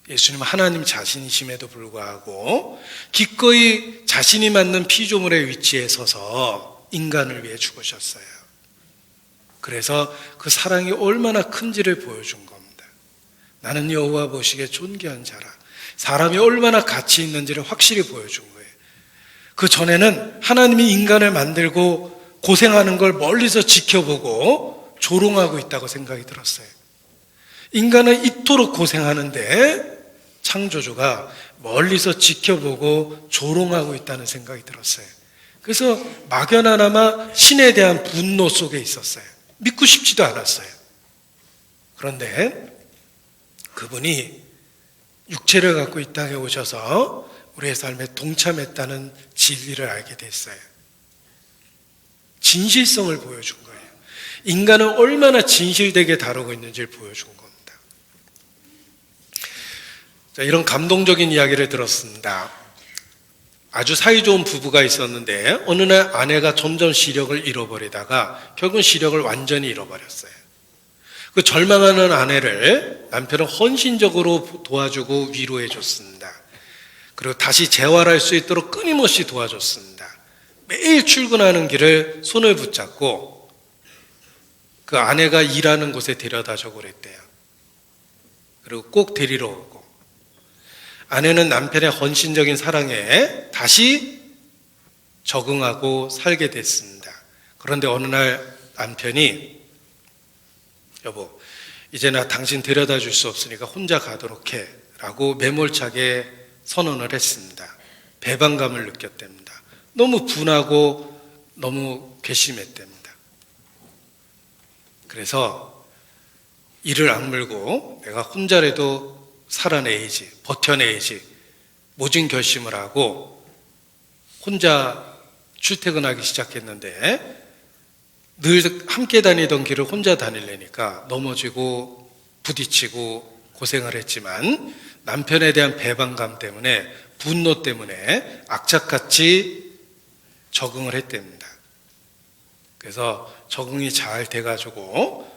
예수님은 하나님 자신이심에도 불구하고 기꺼이 자신이 맞는 피조물의 위치에 서서 인간을 위해 죽으셨어요. 그래서 그 사랑이 얼마나 큰지를 보여준 겁니다. 나는 여호와 보시기에 존귀한 자라. 사람이 얼마나 가치 있는지를 확실히 보여준 거예요. 그 전에는 하나님이 인간을 만들고 고생하는 걸 멀리서 지켜보고 조롱하고 있다고 생각이 들었어요. 인간은 이토록 고생하는데 창조주가 멀리서 지켜보고 조롱하고 있다는 생각이 들었어요. 그래서 막연하나마 신에 대한 분노 속에 있었어요. 믿고 싶지도 않았어요. 그런데 그분이 육체를 갖고 이 땅에 오셔서 우리의 삶에 동참했다는 진리를 알게 됐어요. 진실성을 보여준 거예요. 인간을 얼마나 진실되게 다루고 있는지를 보여준 겁니다. 자, 이런 감동적인 이야기를 들었습니다. 아주 사이좋은 부부가 있었는데 어느 날 아내가 점점 시력을 잃어버리다가 결국은 시력을 완전히 잃어버렸어요. 그 절망하는 아내를 남편은 헌신적으로 도와주고 위로해 줬습니다. 그리고 다시 재활할 수 있도록 끊임없이 도와줬습니다. 매일 출근하는 길을 손을 붙잡고 그 아내가 일하는 곳에 데려다 주고 그랬대요. 그리고 꼭 데리러 오고, 아내는 남편의 헌신적인 사랑에 다시 적응하고 살게 됐습니다. 그런데 어느 날 남편이 여보, 이제 나 당신 데려다 줄 수 없으니까 혼자 가도록 해 라고 매몰차게 선언을 했습니다. 배반감을 느꼈답니다. 너무 분하고 너무 괘씸했답니다. 그래서 이를 악물고 내가 혼자라도 살아내야지, 버텨내야지 모진 결심을 하고 혼자 출퇴근하기 시작했는데 늘 함께 다니던 길을 혼자 다니려니까 넘어지고 부딪히고 고생을 했지만 남편에 대한 배반감 때문에, 분노 때문에 악착같이 적응을 했답니다. 그래서 적응이 잘 돼가지고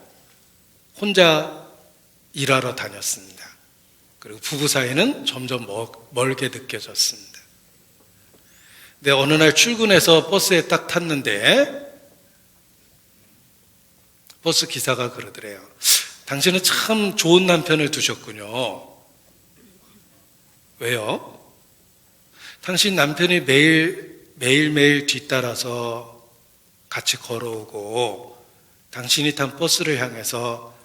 혼자 일하러 다녔습니다. 그리고 부부 사이는 점점 멀게 느껴졌습니다. 근데 어느 날 출근해서 버스에 딱 탔는데 버스 기사가 그러더래요. 당신은 참 좋은 남편을 두셨군요. 왜요? 당신 남편이 매일매일 뒤따라서 같이 걸어오고 당신이 탄 버스를 향해서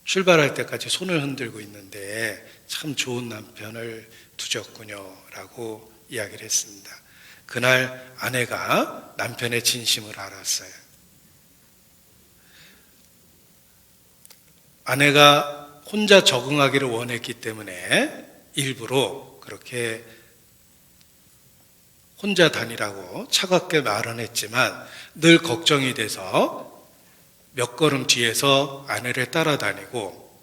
출발할 때까지 손을 흔들고 있는데 참 좋은 남편을 두셨군요 라고 이야기를 했습니다. 그날 아내가 남편의 진심을 알았어요. 아내가 혼자 적응하기를 원했기 때문에 일부러 그렇게 혼자 다니라고 차갑게 말은 했지만 늘 걱정이 돼서 몇 걸음 뒤에서 아내를 따라다니고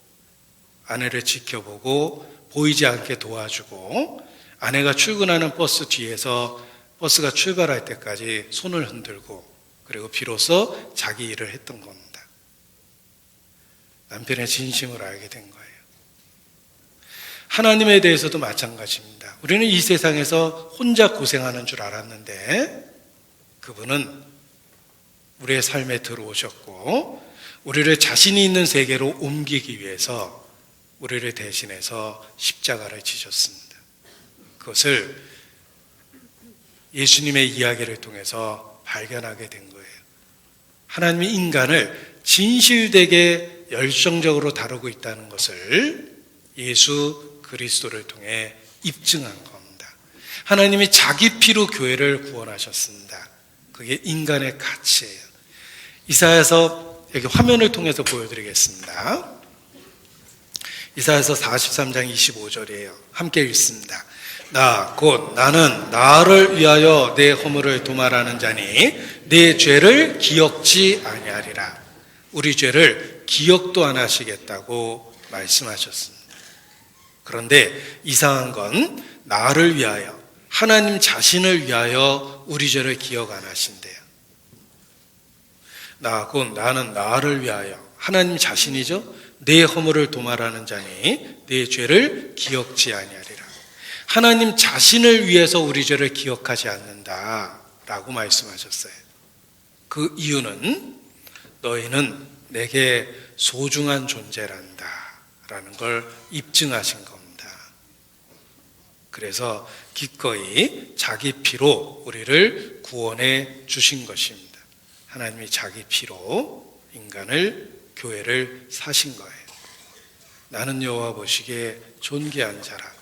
아내를 지켜보고 보이지 않게 도와주고 아내가 출근하는 버스 뒤에서 버스가 출발할 때까지 손을 흔들고 그리고 비로소 자기 일을 했던 겁니다. 남편의 진심을 알게 된 거예요. 하나님에 대해서도 마찬가지입니다. 우리는 이 세상에서 혼자 고생하는 줄 알았는데 그분은 우리의 삶에 들어오셨고 우리를 자신이 있는 세계로 옮기기 위해서 우리를 대신해서 십자가를 지셨습니다. 그것을 예수님의 이야기를 통해서 발견하게 된 거예요. 하나님이 인간을 진실되게 열정적으로 다루고 있다는 것을 예수 그리스도를 통해 입증한 겁니다. 하나님이 자기 피로 교회를 구원하셨습니다. 그게 인간의 가치예요. 이사야서 여기 화면을 통해서 보여드리겠습니다. 이사야서 43장 25절이에요. 함께 읽습니다. 곧 나는 나를 위하여 내 허물을 도말하는 자니 내 죄를 기억지 아니하리라. 우리 죄를 기억도 안 하시겠다고 말씀하셨습니다. 그런데 이상한 건 나를 위하여, 하나님 자신을 위하여 우리 죄를 기억 안 하신대요. 곧 나는 나를 위하여, 하나님 자신이죠. 내 허물을 도말하는 자니 내 죄를 기억지 아니하리라. 하나님 자신을 위해서 우리 죄를 기억하지 않는다라고 말씀하셨어요. 그 이유는 너희는 내게 소중한 존재란다 라는 걸 입증하신 겁니다. 그래서 기꺼이 자기 피로 우리를 구원해 주신 것입니다. 하나님이 자기 피로 인간을, 교회를 사신 거예요. 나는 여호와 보시기에 존귀한 자라.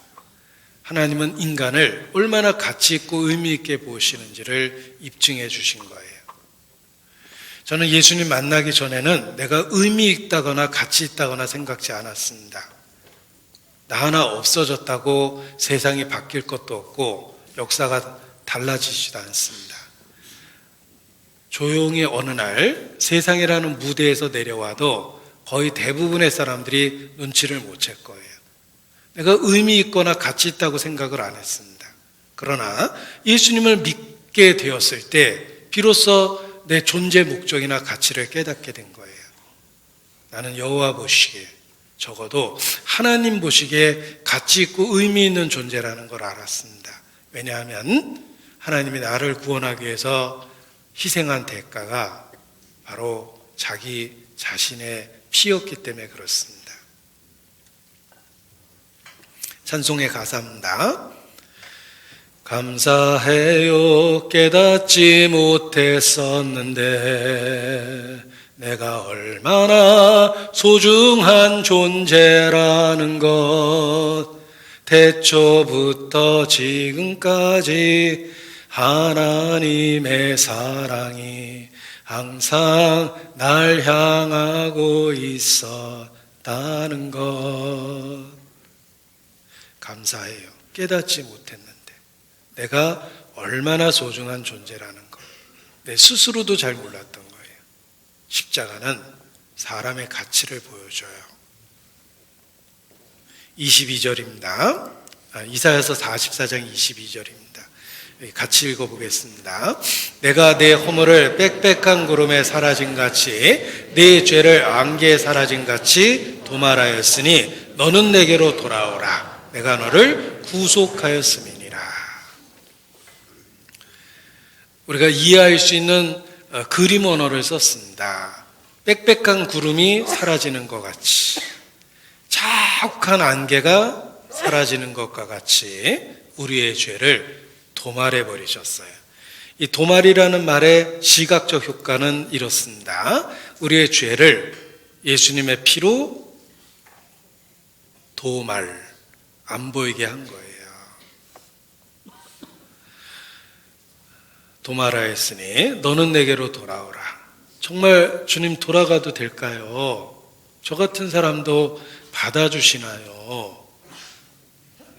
하나님은 인간을 얼마나 가치 있고 의미 있게 보시는지를 입증해 주신 거예요. 저는 예수님 만나기 전에는 내가 의미 있다거나 가치 있다거나 생각지 않았습니다. 나 하나 없어졌다고 세상이 바뀔 것도 없고 역사가 달라지지도 않습니다. 조용히 어느 날 세상이라는 무대에서 내려와도 거의 대부분의 사람들이 눈치를 못 챌 거예요. 내가 의미 있거나 가치 있다고 생각을 안 했습니다. 그러나 예수님을 믿게 되었을 때 비로소 내 존재 목적이나 가치를 깨닫게 된 거예요. 나는 여호와 보시기에, 적어도 하나님 보시기에 가치 있고 의미 있는 존재라는 걸 알았습니다. 왜냐하면 하나님이 나를 구원하기 위해서 희생한 대가가 바로 자기 자신의 피였기 때문에 그렇습니다. 찬송의 가사입니다. 감사해요. 깨닫지 못했었는데 내가 얼마나 소중한 존재라는 것, 태초부터 지금까지 하나님의 사랑이 항상 날 향하고 있었다는 것. 감사해요. 깨닫지 못했는데 내가 얼마나 소중한 존재라는 것, 내 스스로도 잘 몰랐던 거예요. 십자가는 사람의 가치를 보여줘요. 22절입니다. 이사야서 44장 22절입니다. 같이 읽어보겠습니다. 내가 내 허물을 빽빽한 구름에 사라진 같이 내 죄를 안개에 사라진 같이 도말하였으니 너는 내게로 돌아오라. 내가 너를 구속하였음이니라. 우리가 이해할 수 있는 그림 언어를 썼습니다. 빽빽한 구름이 사라지는 것 같이, 자욱한 안개가 사라지는 것과 같이 우리의 죄를 도말해 버리셨어요. 이 도말이라는 말의 시각적 효과는 이렇습니다. 우리의 죄를 예수님의 피로 도말, 안 보이게 한 거예요. 도말하였으니 너는 내게로 돌아오라. 정말 주님 돌아가도 될까요? 저 같은 사람도 받아주시나요?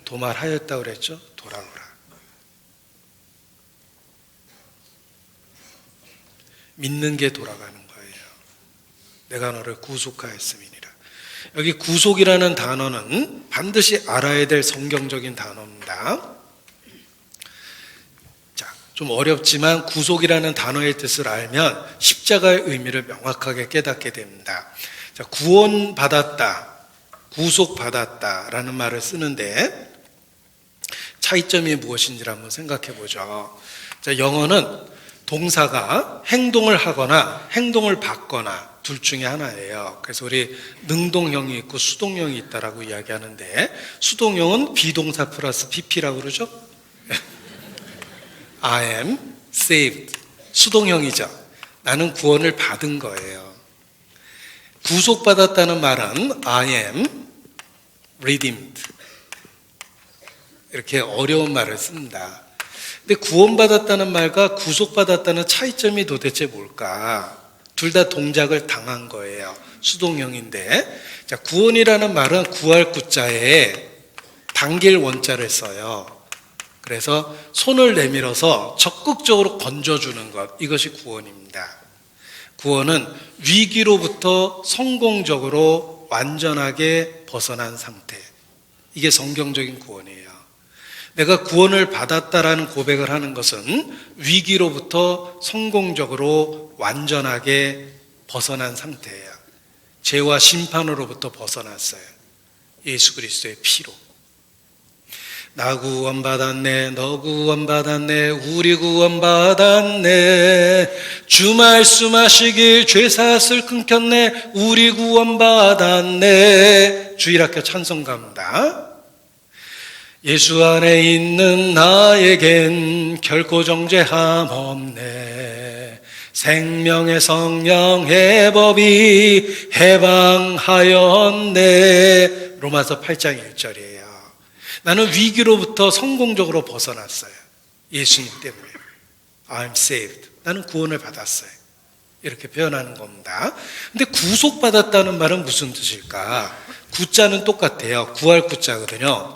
도말하였다고 그랬죠? 돌아오라. 믿는 게 돌아가는 거예요. 내가 너를 구속하였음이니라. 여기 구속이라는 단어는 반드시 알아야 될 성경적인 단어입니다. 자, 좀 어렵지만 구속이라는 단어의 뜻을 알면 십자가의 의미를 명확하게 깨닫게 됩니다. 자, 구원받았다, 구속받았다라는 말을 쓰는데 차이점이 무엇인지를 한번 생각해 보죠. 자, 영어는 동사가 행동을 하거나 행동을 받거나 둘 중에 하나예요. 그래서 우리 능동형이 있고 수동형이 있다라고 이야기하는데, 수동형은 비동사 플러스 PP라고 그러죠. I am saved. 수동형이죠. 나는 구원을 받은 거예요. 구속받았다는 말은 I am redeemed. 이렇게 어려운 말을 씁니다. 근데 구원받았다는 말과 구속받았다는 차이점이 도대체 뭘까? 둘 다 동작을 당한 거예요. 수동형인데, 자, 구원이라는 말은 구할 구자에 당길 원자를 써요. 그래서 손을 내밀어서 적극적으로 건져주는 것, 이것이 구원입니다. 구원은 위기로부터 성공적으로 완전하게 벗어난 상태, 이게 성경적인 구원이에요. 내가 구원을 받았다라는 고백을 하는 것은 위기로부터 성공적으로 완전하게 벗어난 상태예요. 죄와 심판으로부터 벗어났어요. 예수 그리스도의 피로. 나 구원받았네, 너 구원받았네, 우리 구원받았네, 주 말씀하시길 죄사슬 끊겼네, 우리 구원받았네. 주일학교 찬송가입니다. 예수 안에 있는 나에겐 결코 정죄함 없네, 생명의 성령의 법이 해방하였네. 로마서 8장 1절이에요. 나는 위기로부터 성공적으로 벗어났어요. 예수님 때문에. I'm saved. 나는 구원을 받았어요. 이렇게 표현하는 겁니다. 근데 구속받았다는 말은 무슨 뜻일까? 구자는 똑같아요. 구할 구자거든요.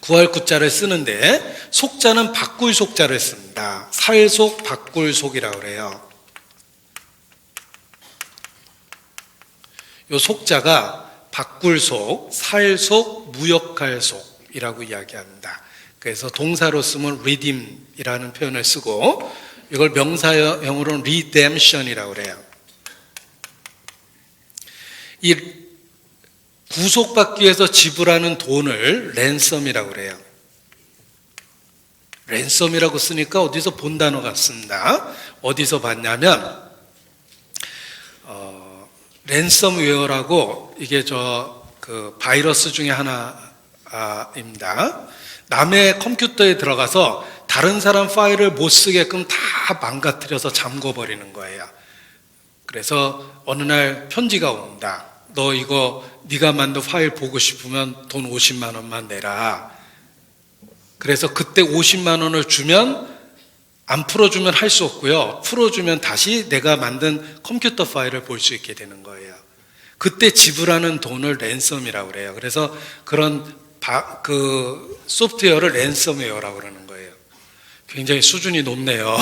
구할 구자를 쓰는데 속자는 바꿀 속자를 씁니다. 살속, 바꿀 속이라고 그래요. 이 속자가 바꿀 속, 살속, 무역할 속이라고 이야기합니다. 그래서 동사로 쓰면 redeem이라는 표현을 쓰고 이걸 명사형으로는 redemption이라고 그래요. 이 구속받기 위해서 지불하는 돈을 랜섬이라고 그래요. 랜섬이라고 쓰니까 어디서 본 단어 같습니다. 어디서 봤냐면 랜섬웨어라고 이게 그 바이러스 중에 하나입니다. 남의 컴퓨터에 들어가서 다른 사람 파일을 못 쓰게끔 다 망가뜨려서 잠궈버리는 거예요. 그래서 어느 날 편지가 옵니다. 너 이거 네가 만든 파일 보고 싶으면 돈 50만 원만 내라. 그래서 그때 50만 원을 주면 안 풀어주면 할 수 없고요. 풀어주면 다시 내가 만든 컴퓨터 파일을 볼 수 있게 되는 거예요. 그때 지불하는 돈을 랜섬이라고 그래요. 그래서 그런 그 소프트웨어를 랜섬웨어라고 그러는 거예요. 굉장히 수준이 높네요.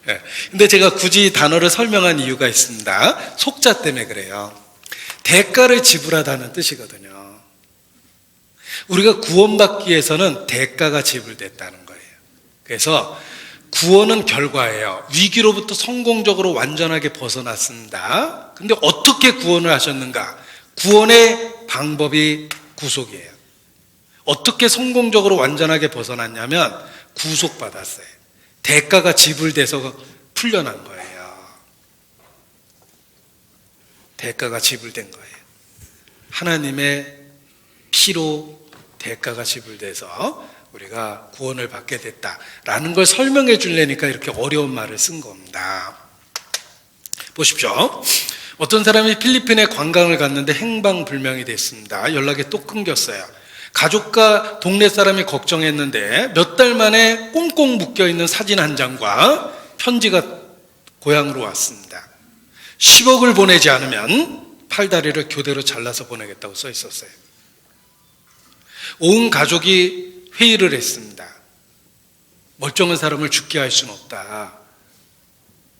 네. 근데 제가 굳이 단어를 설명한 이유가 있습니다. 속자 때문에 그래요. 대가를 지불하다는 뜻이거든요. 우리가 구원받기 위해서는 대가가 지불됐다는 거예요. 그래서 구원은 결과예요. 위기로부터 성공적으로 완전하게 벗어났습니다. 근데 어떻게 구원을 하셨는가? 구원의 방법이 구속이에요. 어떻게 성공적으로 완전하게 벗어났냐면 구속받았어요. 대가가 지불돼서 풀려난 거예요. 대가가 지불된 거예요. 하나님의 피로 대가가 지불돼서 우리가 구원을 받게 됐다라는 걸 설명해 주려니까 이렇게 어려운 말을 쓴 겁니다. 보십시오. 어떤 사람이 필리핀에 관광을 갔는데 행방불명이 됐습니다. 연락이 또 끊겼어요. 가족과 동네 사람이 걱정했는데 몇 달 만에 꽁꽁 묶여있는 사진 한 장과 편지가 고향으로 왔습니다. 10억을 보내지 않으면 팔다리를 교대로 잘라서 보내겠다고 써 있었어요. 온 가족이 회의를 했습니다. 멀쩡한 사람을 죽게 할 수는 없다.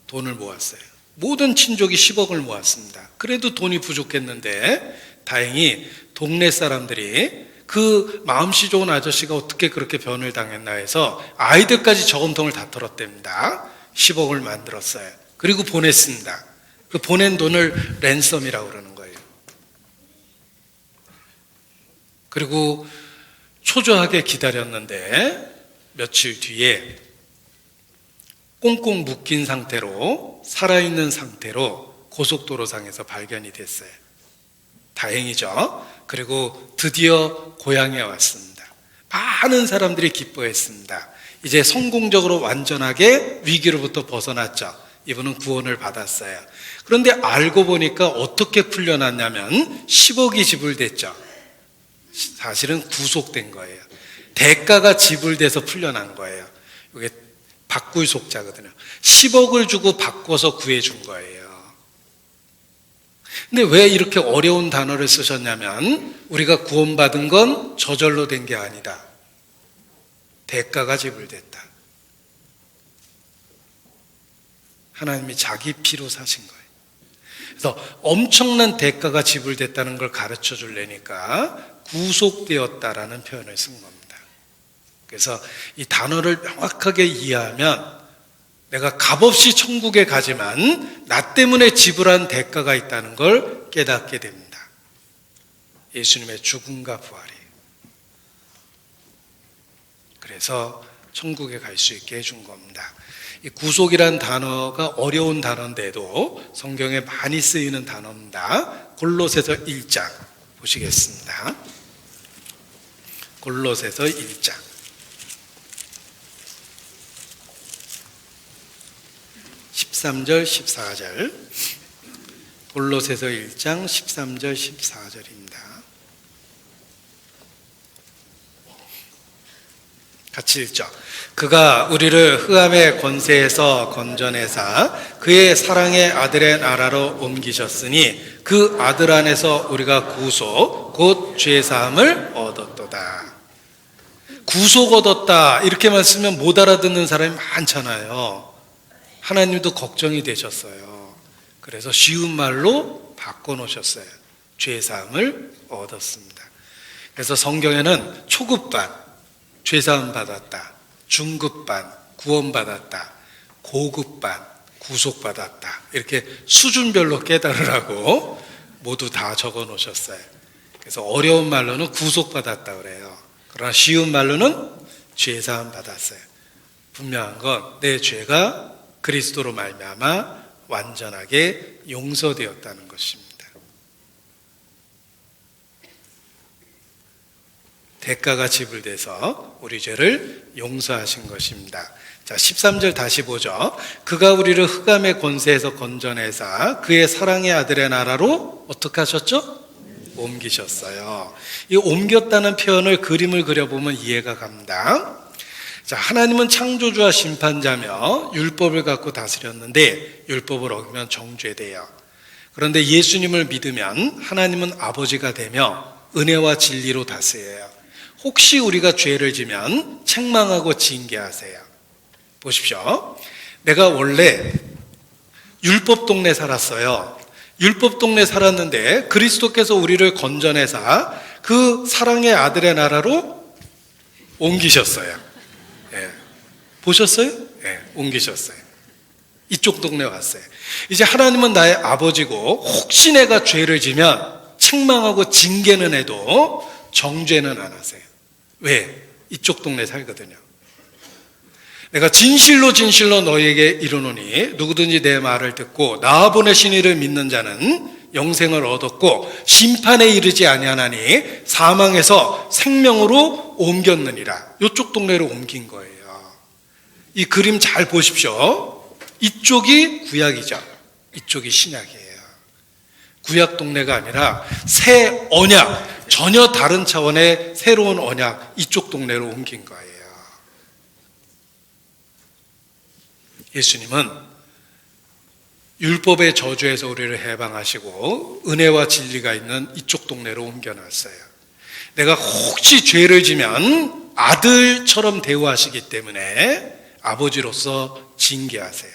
돈을 모았어요. 모든 친족이 10억을 모았습니다. 그래도 돈이 부족했는데 다행히 동네 사람들이 그 마음씨 좋은 아저씨가 어떻게 그렇게 변을 당했나 해서 아이들까지 저금통을 다 털었답니다. 10억을 만들었어요. 그리고 보냈습니다. 그 보낸 돈을 랜섬이라고 그러는 거예요. 그리고 초조하게 기다렸는데 며칠 뒤에 꽁꽁 묶인 상태로 살아있는 상태로 고속도로상에서 발견이 됐어요. 다행이죠. 그리고 드디어 고향에 왔습니다. 많은 사람들이 기뻐했습니다. 이제 성공적으로 완전하게 위기로부터 벗어났죠. 이분은 구원을 받았어요. 그런데 알고 보니까 어떻게 풀려났냐면 10억이 지불됐죠. 사실은 구속된 거예요. 대가가 지불돼서 풀려난 거예요. 이게 박구속자거든요. 10억을 주고 바꿔서 구해준 거예요. 근데 왜 이렇게 어려운 단어를 쓰셨냐면 우리가 구원받은 건 저절로 된 게 아니다. 대가가 지불됐다. 하나님이 자기 피로 사신 거예요. 그래서 엄청난 대가가 지불됐다는 걸 가르쳐 주려니까 구속되었다라는 표현을 쓴 겁니다. 그래서 이 단어를 명확하게 이해하면 내가 값없이 천국에 가지만 나 때문에 지불한 대가가 있다는 걸 깨닫게 됩니다. 예수님의 죽음과 부활이에요. 그래서 천국에 갈 수 있게 해준 겁니다. 이 구속이란 단어가 어려운 단어인데도 성경에 많이 쓰이는 단어입니다. 골로새서 1장 보시겠습니다. 골로새서 1장 13절 14절 골로새서 1장 13절 14절입니다. 같이 읽죠. 그가 우리를 흑암의 권세에서 건져내사 그의 사랑의 아들의 나라로 옮기셨으니 그 아들 안에서 우리가 구속 곧 죄 사함을 얻었도다. 구속 얻었다 이렇게만 쓰면 못 알아듣는 사람이 많잖아요. 하나님도 걱정이 되셨어요. 그래서 쉬운 말로 바꿔놓으셨어요. 죄 사함을 얻었습니다. 그래서 성경에는 초급반 죄사함 받았다, 중급반 구원받았다, 고급반 구속받았다 이렇게 수준별로 깨달으라고 모두 다 적어 놓으셨어요. 그래서 어려운 말로는 구속받았다 그래요. 그러나 쉬운 말로는 죄사함 받았어요. 분명한 건 내 죄가 그리스도로 말미암아 완전하게 용서되었다는 것입니다. 대가가 지불돼서 우리 죄를 용서하신 것입니다. 자, 13절 다시 보죠. 그가 우리를 흑암의 권세에서 건져내사 그의 사랑의 아들의 나라로 어떻게 하셨죠? 옮기셨어요. 이 옮겼다는 표현을 그림을 그려보면 이해가 갑니다. 자, 하나님은 창조주와 심판자며 율법을 갖고 다스렸는데 율법을 어기면 정죄돼요. 그런데 예수님을 믿으면 하나님은 아버지가 되며 은혜와 진리로 다스려요. 혹시 우리가 죄를 지면 책망하고 징계하세요. 보십시오. 내가 원래 율법 동네 살았어요. 율법 동네 살았는데 그리스도께서 우리를 건져내사 그 사랑의 아들의 나라로 옮기셨어요. 예. 보셨어요? 예, 옮기셨어요. 이쪽 동네 왔어요. 이제 하나님은 나의 아버지고 혹시 내가 죄를 지면 책망하고 징계는 해도 정죄는 안 하세요. 왜? 이쪽 동네 살거든요. 내가 진실로 너희에게 이르노니 누구든지 내 말을 듣고 나 보내신 이를 믿는 자는 영생을 얻었고 심판에 이르지 아니하나니 사망에서 생명으로 옮겼느니라. 이쪽 동네로 옮긴 거예요. 이 그림 잘 보십시오. 이쪽이 구약이죠. 이쪽이 신약이에요. 구약 동네가 아니라 새 언약, 전혀 다른 차원의 새로운 언약, 이쪽 동네로 옮긴 거예요. 예수님은 율법의 저주에서 우리를 해방하시고 은혜와 진리가 있는 이쪽 동네로 옮겨놨어요. 내가 혹시 죄를 지면 아들처럼 대우하시기 때문에 아버지로서 징계하세요.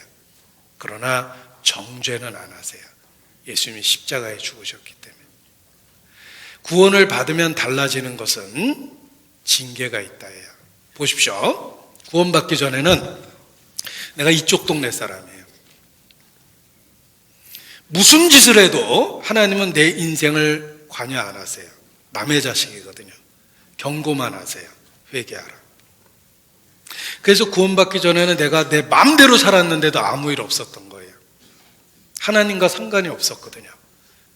그러나 정죄는 안 하세요. 예수님이 십자가에 죽으셨기 때문에. 구원을 받으면 달라지는 것은 징계가 있다예요. 보십시오. 구원받기 전에는 내가 이쪽 동네 사람이에요. 무슨 짓을 해도 하나님은 내 인생을 관여 안 하세요. 남의 자식이거든요. 경고만 하세요. 회개하라. 그래서 구원받기 전에는 내가 내 마음대로 살았는데도 아무 일 없었던 거예요. 하나님과 상관이 없었거든요.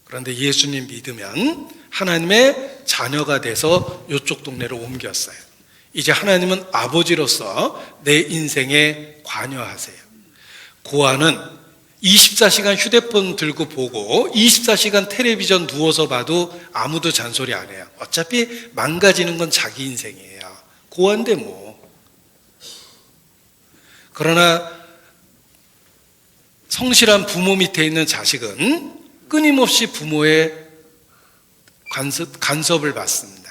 그런데 예수님 믿으면 하나님의 자녀가 돼서 이쪽 동네로 옮겼어요. 이제 하나님은 아버지로서 내 인생에 관여하세요. 고아는 24시간 휴대폰 들고 보고 24시간 텔레비전 누워서 봐도 아무도 잔소리 안 해요. 어차피 망가지는 건 자기 인생이에요. 고아인데 뭐. 그러나 성실한 부모 밑에 있는 자식은 끊임없이 부모의 간섭을 받습니다.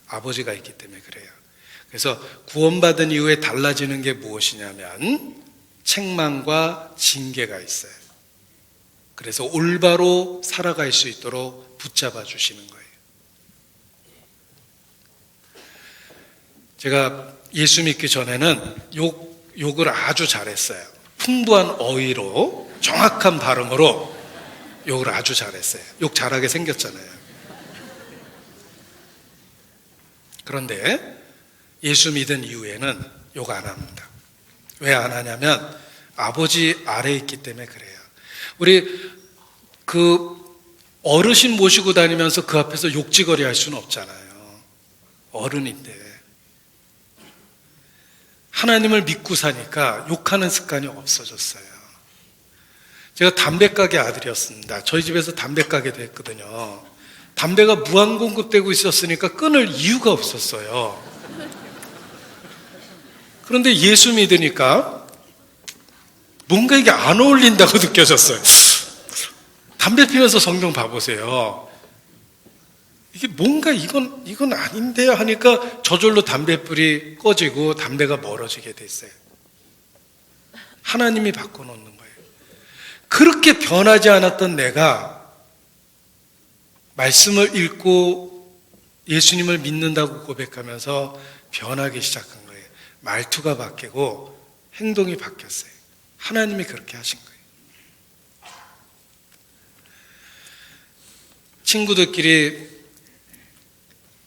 아버지가 있기 때문에 그래요. 그래서 구원받은 이후에 달라지는 게 무엇이냐면 책망과 징계가 있어요. 그래서 올바로 살아갈 수 있도록 붙잡아 주시는 거예요. 제가 예수 믿기 전에는 욕을 아주 잘했어요. 풍부한 어휘로 정확한 발음으로 욕을 아주 잘했어요. 욕 잘하게 생겼잖아요. 그런데 예수 믿은 이후에는 욕 안 합니다. 왜 안 하냐면 아버지 아래에 있기 때문에 그래요. 우리 어르신 모시고 다니면서 그 앞에서 욕지거리 할 수는 없잖아요. 어른인데. 하나님을 믿고 사니까 욕하는 습관이 없어졌어요. 제가 담배가게 아들이었습니다. 저희 집에서 담배가게도 했거든요. 담배가 무한 공급되고 있었으니까 끊을 이유가 없었어요. 그런데 예수 믿으니까 뭔가 이게 안 어울린다고 느껴졌어요. 담배 피면서 성경 봐보세요. 이게 뭔가 이건 아닌데요 하니까 저절로 담뱃불이 꺼지고 담배가 멀어지게 됐어요. 하나님이 바꿔놓는 거예요. 그렇게 변하지 않았던 내가 말씀을 읽고 예수님을 믿는다고 고백하면서 변하기 시작한 거예요. 말투가 바뀌고 행동이 바뀌었어요. 하나님이 그렇게 하신 거예요. 친구들끼리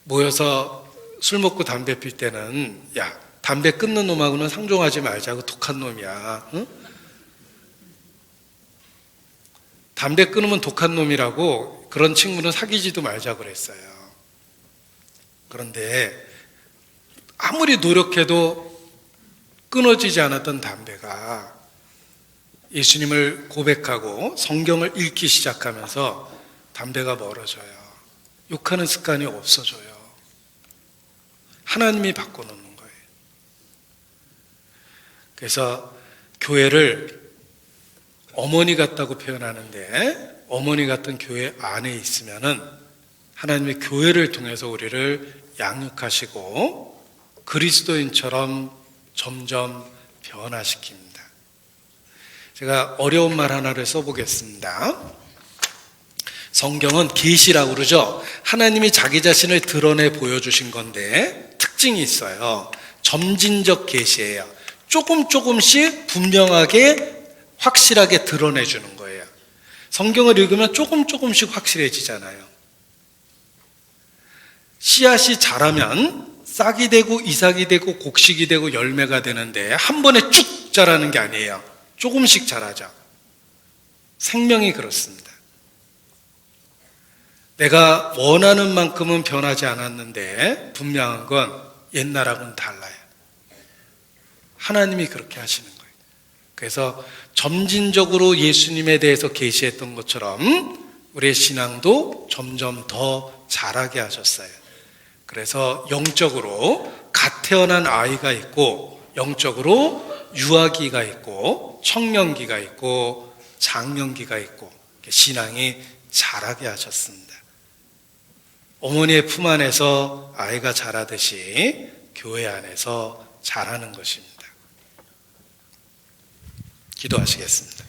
모여서 술 먹고 담배 필 때는 야, 담배 끊는 놈하고는 상종하지 말자고 독한 놈이야. 응? 담배 끊으면 독한 놈이라고 그런 친구는 사귀지도 말자고 그랬어요. 그런데 아무리 노력해도 끊어지지 않았던 담배가 예수님을 고백하고 성경을 읽기 시작하면서 담배가 멀어져요. 욕하는 습관이 없어져요. 하나님이 바꿔놓는 거예요. 그래서 교회를 어머니 같다고 표현하는데 어머니 같은 교회 안에 있으면은 하나님의 교회를 통해서 우리를 양육하시고 그리스도인처럼 점점 변화시킵니다. 제가 어려운 말 하나를 써보겠습니다. 성경은 계시라고 그러죠. 하나님이 자기 자신을 드러내 보여주신 건데 특징이 있어요. 점진적 계시예요. 조금씩 분명하게 확실하게 드러내주는 거예요. 성경을 읽으면 조금씩 확실해지잖아요. 씨앗이 자라면 싹이 되고 이삭이 되고 곡식이 되고 열매가 되는데 한 번에 쭉 자라는 게 아니에요. 조금씩 자라죠. 생명이 그렇습니다. 내가 원하는 만큼은 변하지 않았는데 분명한 건 옛날하고는 달라요. 하나님이 그렇게 하시는 거예요. 그래서 점진적으로 예수님에 대해서 계시했던 것처럼 우리의 신앙도 점점 더 자라게 하셨어요. 그래서 영적으로 갓 태어난 아이가 있고 영적으로 유아기가 있고 청년기가 있고 장년기가 있고 신앙이 자라게 하셨습니다. 어머니의 품 안에서 아이가 자라듯이 교회 안에서 자라는 것입니다. 기도하시겠습니다.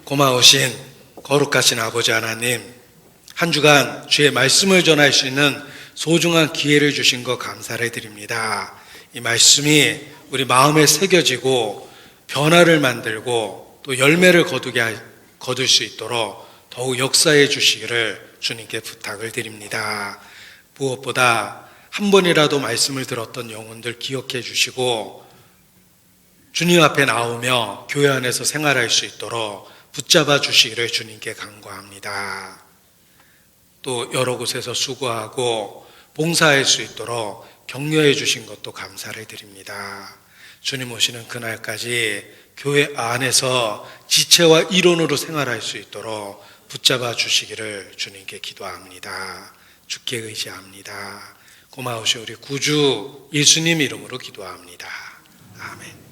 고마우신 거룩하신 아버지 하나님, 한 주간 주의 말씀을 전할 수 있는 소중한 기회를 주신 것 감사를 드립니다. 이 말씀이 우리 마음에 새겨지고 변화를 만들고 또 열매를 거둘 수 있도록 더욱 역사해 주시기를 주님께 부탁을 드립니다. 무엇보다 한 번이라도 말씀을 들었던 영혼들 기억해 주시고 주님 앞에 나오며 교회 안에서 생활할 수 있도록 붙잡아 주시기를 주님께 간구합니다. 또 여러 곳에서 수고하고 봉사할 수 있도록 격려해 주신 것도 감사를 드립니다. 주님 오시는 그날까지 교회 안에서 지체와 일원으로 생활할 수 있도록 붙잡아 주시기를 주님께 기도합니다. 주께 의지합니다. 고마우신 우리 구주 예수님 이름으로 기도합니다. 아멘.